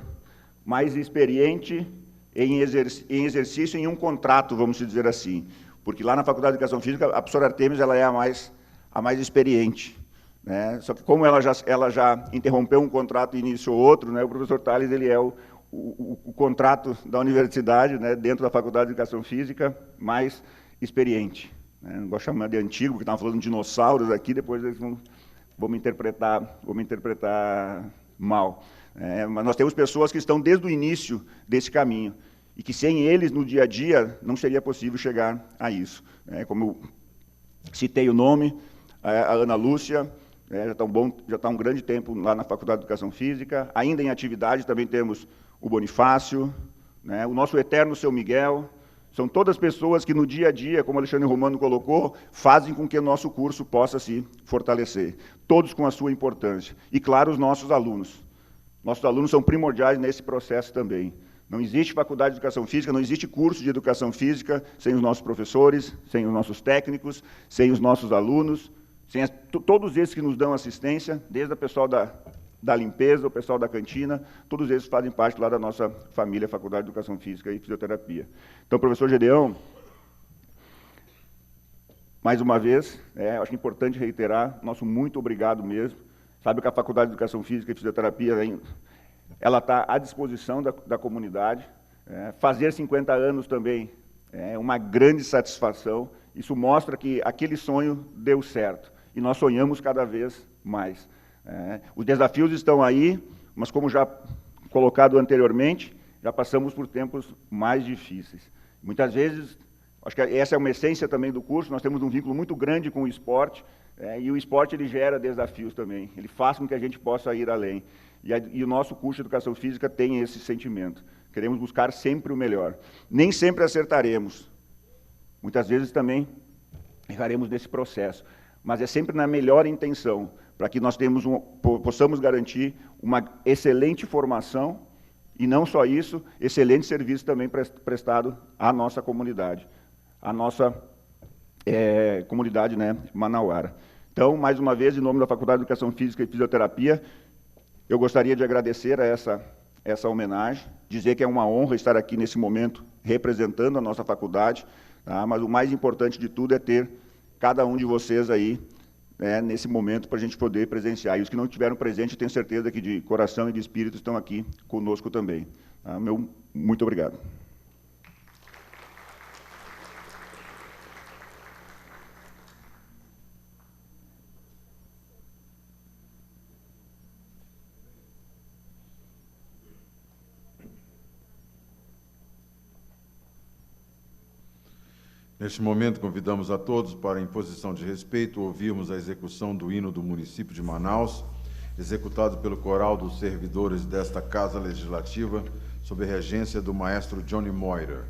mais experiente em exercício em um contrato, vamos dizer assim, porque lá na Faculdade de Educação Física a professora Artemis ela é a mais experiente. Né? Só que como ela já interrompeu um contrato e iniciou outro, né, o professor Tales ele é o contrato da universidade, né, dentro da Faculdade de Educação Física, mais experiente. Né? Não gosto de chamar de antigo, porque estavam falando de dinossauros aqui, depois eles vão me interpretar mal. Mas nós temos pessoas que estão desde o início desse caminho, e que sem eles, no dia a dia, não seria possível chegar a isso. Como eu citei o nome, a Ana Lúcia, já está um grande tempo lá na Faculdade de Educação Física. Ainda em atividade também temos o Bonifácio, né, o nosso eterno Seu Miguel. São todas pessoas que no dia a dia, como o Alexandre Romano colocou, fazem com que o nosso curso possa se fortalecer. Todos com a sua importância. E, claro, os nossos alunos. Nossos alunos são primordiais nesse processo também. Não existe Faculdade de Educação Física, não existe curso de Educação Física sem os nossos professores, sem os nossos técnicos, sem os nossos alunos, sem todos esses que nos dão assistência, desde o pessoal da limpeza, o pessoal da cantina, todos esses fazem parte lá da nossa família, Faculdade de Educação Física e Fisioterapia. Então, professor Gedeão, mais uma vez, acho importante reiterar, nosso muito obrigado mesmo. Sabe que a Faculdade de Educação Física e Fisioterapia, ela está à disposição da comunidade. Fazer 50 anos também é uma grande satisfação. Isso mostra que aquele sonho deu certo. E nós sonhamos cada vez mais. Os desafios estão aí, mas como já colocado anteriormente, já passamos por tempos mais difíceis. Muitas vezes, acho que essa é uma essência também do curso, nós temos um vínculo muito grande com o esporte, e o esporte ele gera desafios também, ele faz com que a gente possa ir além. E o nosso curso de Educação Física tem esse sentimento. Queremos buscar sempre o melhor. Nem sempre acertaremos. Muitas vezes também erraremos nesse processo. Mas é sempre na melhor intenção, para que nós possamos garantir uma excelente formação e não só isso, excelente serviço também prestado à nossa comunidade, à nossa comunidade, né, manauara. Então, mais uma vez, em nome da Faculdade de Educação Física e Fisioterapia, eu gostaria de agradecer a essa homenagem, dizer que é uma honra estar aqui nesse momento representando a nossa faculdade, tá? Mas o mais importante de tudo é ter cada um de vocês aí, né, nesse momento para a gente poder presenciar. E os que não estiveram presentes, tenho certeza que de coração e de espírito estão aqui conosco também. Tá? Muito obrigado. Neste momento, convidamos a todos para, em posição de respeito, ouvirmos a execução do hino do município de Manaus, executado pelo coral dos servidores desta Casa Legislativa, sob a regência do maestro Johnny Moira.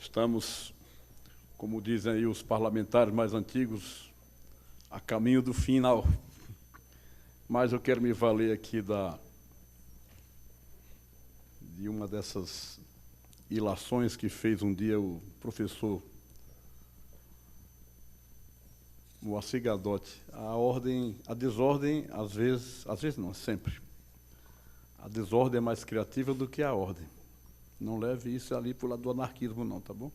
Estamos, como dizem aí os parlamentares mais antigos, a caminho do final. Mas eu quero me valer aqui de uma dessas ilações que fez um dia o professor Moacir Gadotti. A desordem, às vezes não, sempre. A desordem é mais criativa do que a ordem. Não leve isso ali para o lado do anarquismo, não, tá bom?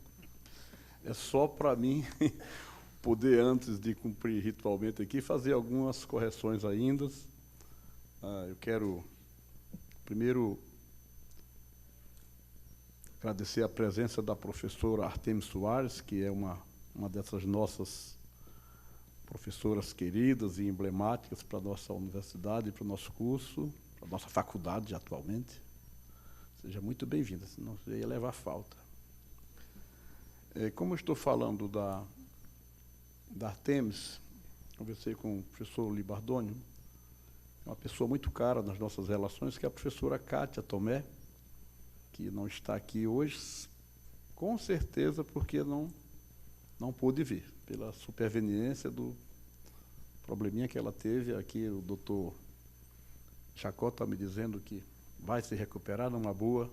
É só para mim poder, antes de cumprir ritualmente aqui, fazer algumas correções ainda. Eu quero, primeiro, agradecer a presença da professora Artemis Soares, que é uma dessas nossas professoras queridas e emblemáticas para a nossa universidade, para o nosso curso, para a nossa faculdade atualmente. Seja muito bem-vinda, senão você ia levar falta. Como eu estou falando da Artemis, conversei com o professor Libardônio, uma pessoa muito cara nas nossas relações, que é a professora Kátia Tomé, que não está aqui hoje, com certeza porque não pôde vir, pela superveniência do probleminha que ela teve. Aqui o doutor Chacó está me dizendo que vai se recuperar numa boa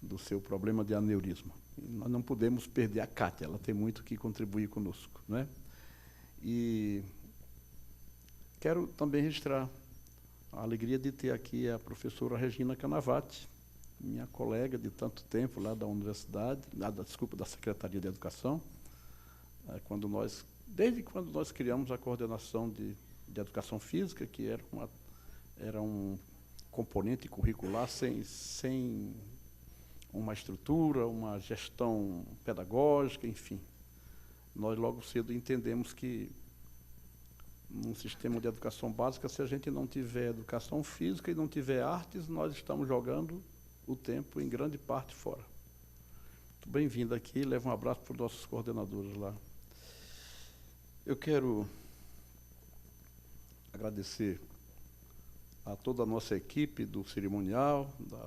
do seu problema de aneurisma. E nós não podemos perder a Kátia, ela tem muito que contribuir conosco, né? E quero também registrar a alegria de ter aqui a professora Regina Canavati, minha colega de tanto tempo lá da universidade, da Secretaria de Educação, desde quando nós criamos a coordenação de Educação Física, que era um componente curricular sem uma estrutura, uma gestão pedagógica, enfim. Nós logo cedo entendemos que num sistema de educação básica, se a gente não tiver educação física e não tiver artes, nós estamos jogando o tempo, em grande parte, fora. Muito bem-vindo aqui, leva um abraço para os nossos coordenadores lá. Eu quero agradecer a toda a nossa equipe do cerimonial, da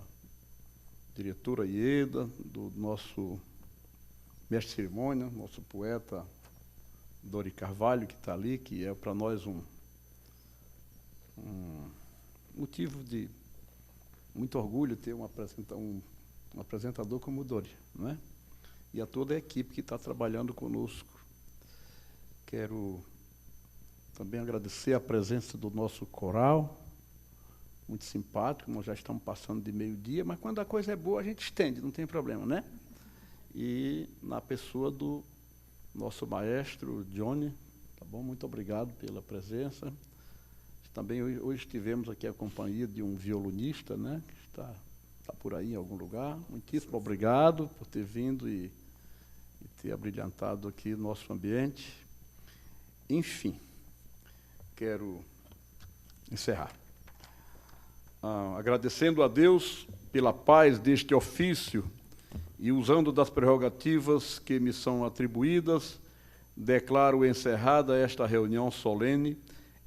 diretora Ieda, do nosso mestre de cerimônia, nosso poeta Dori Carvalho, que está ali, que é para nós um motivo de muito orgulho ter um apresentador como o Dori, não é? E a toda a equipe que está trabalhando conosco. Quero também agradecer a presença do nosso coral, muito simpático, nós já estamos passando de meio-dia, mas quando a coisa é boa a gente estende, não tem problema, né? E na pessoa do nosso maestro, Johnny, tá bom? Muito obrigado pela presença. Também hoje tivemos aqui a companhia de um violonista, né? Que está por aí em algum lugar. Muitíssimo obrigado por ter vindo e ter abrilhantado aqui o nosso ambiente. Enfim, quero encerrar. Agradecendo a Deus pela paz deste ofício e usando das prerrogativas que me são atribuídas, declaro encerrada esta reunião solene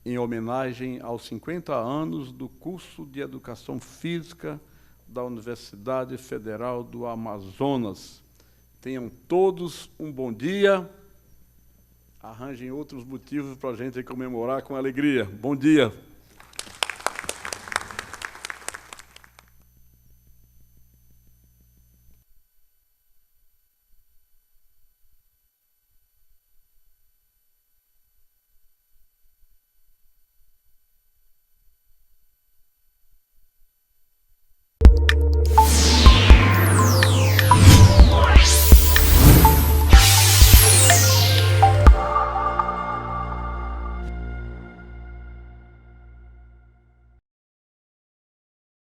em homenagem aos 50 anos do curso de Educação Física da Universidade Federal do Amazonas. Tenham todos um bom dia. Arranjem outros motivos para a gente comemorar com alegria. Bom dia.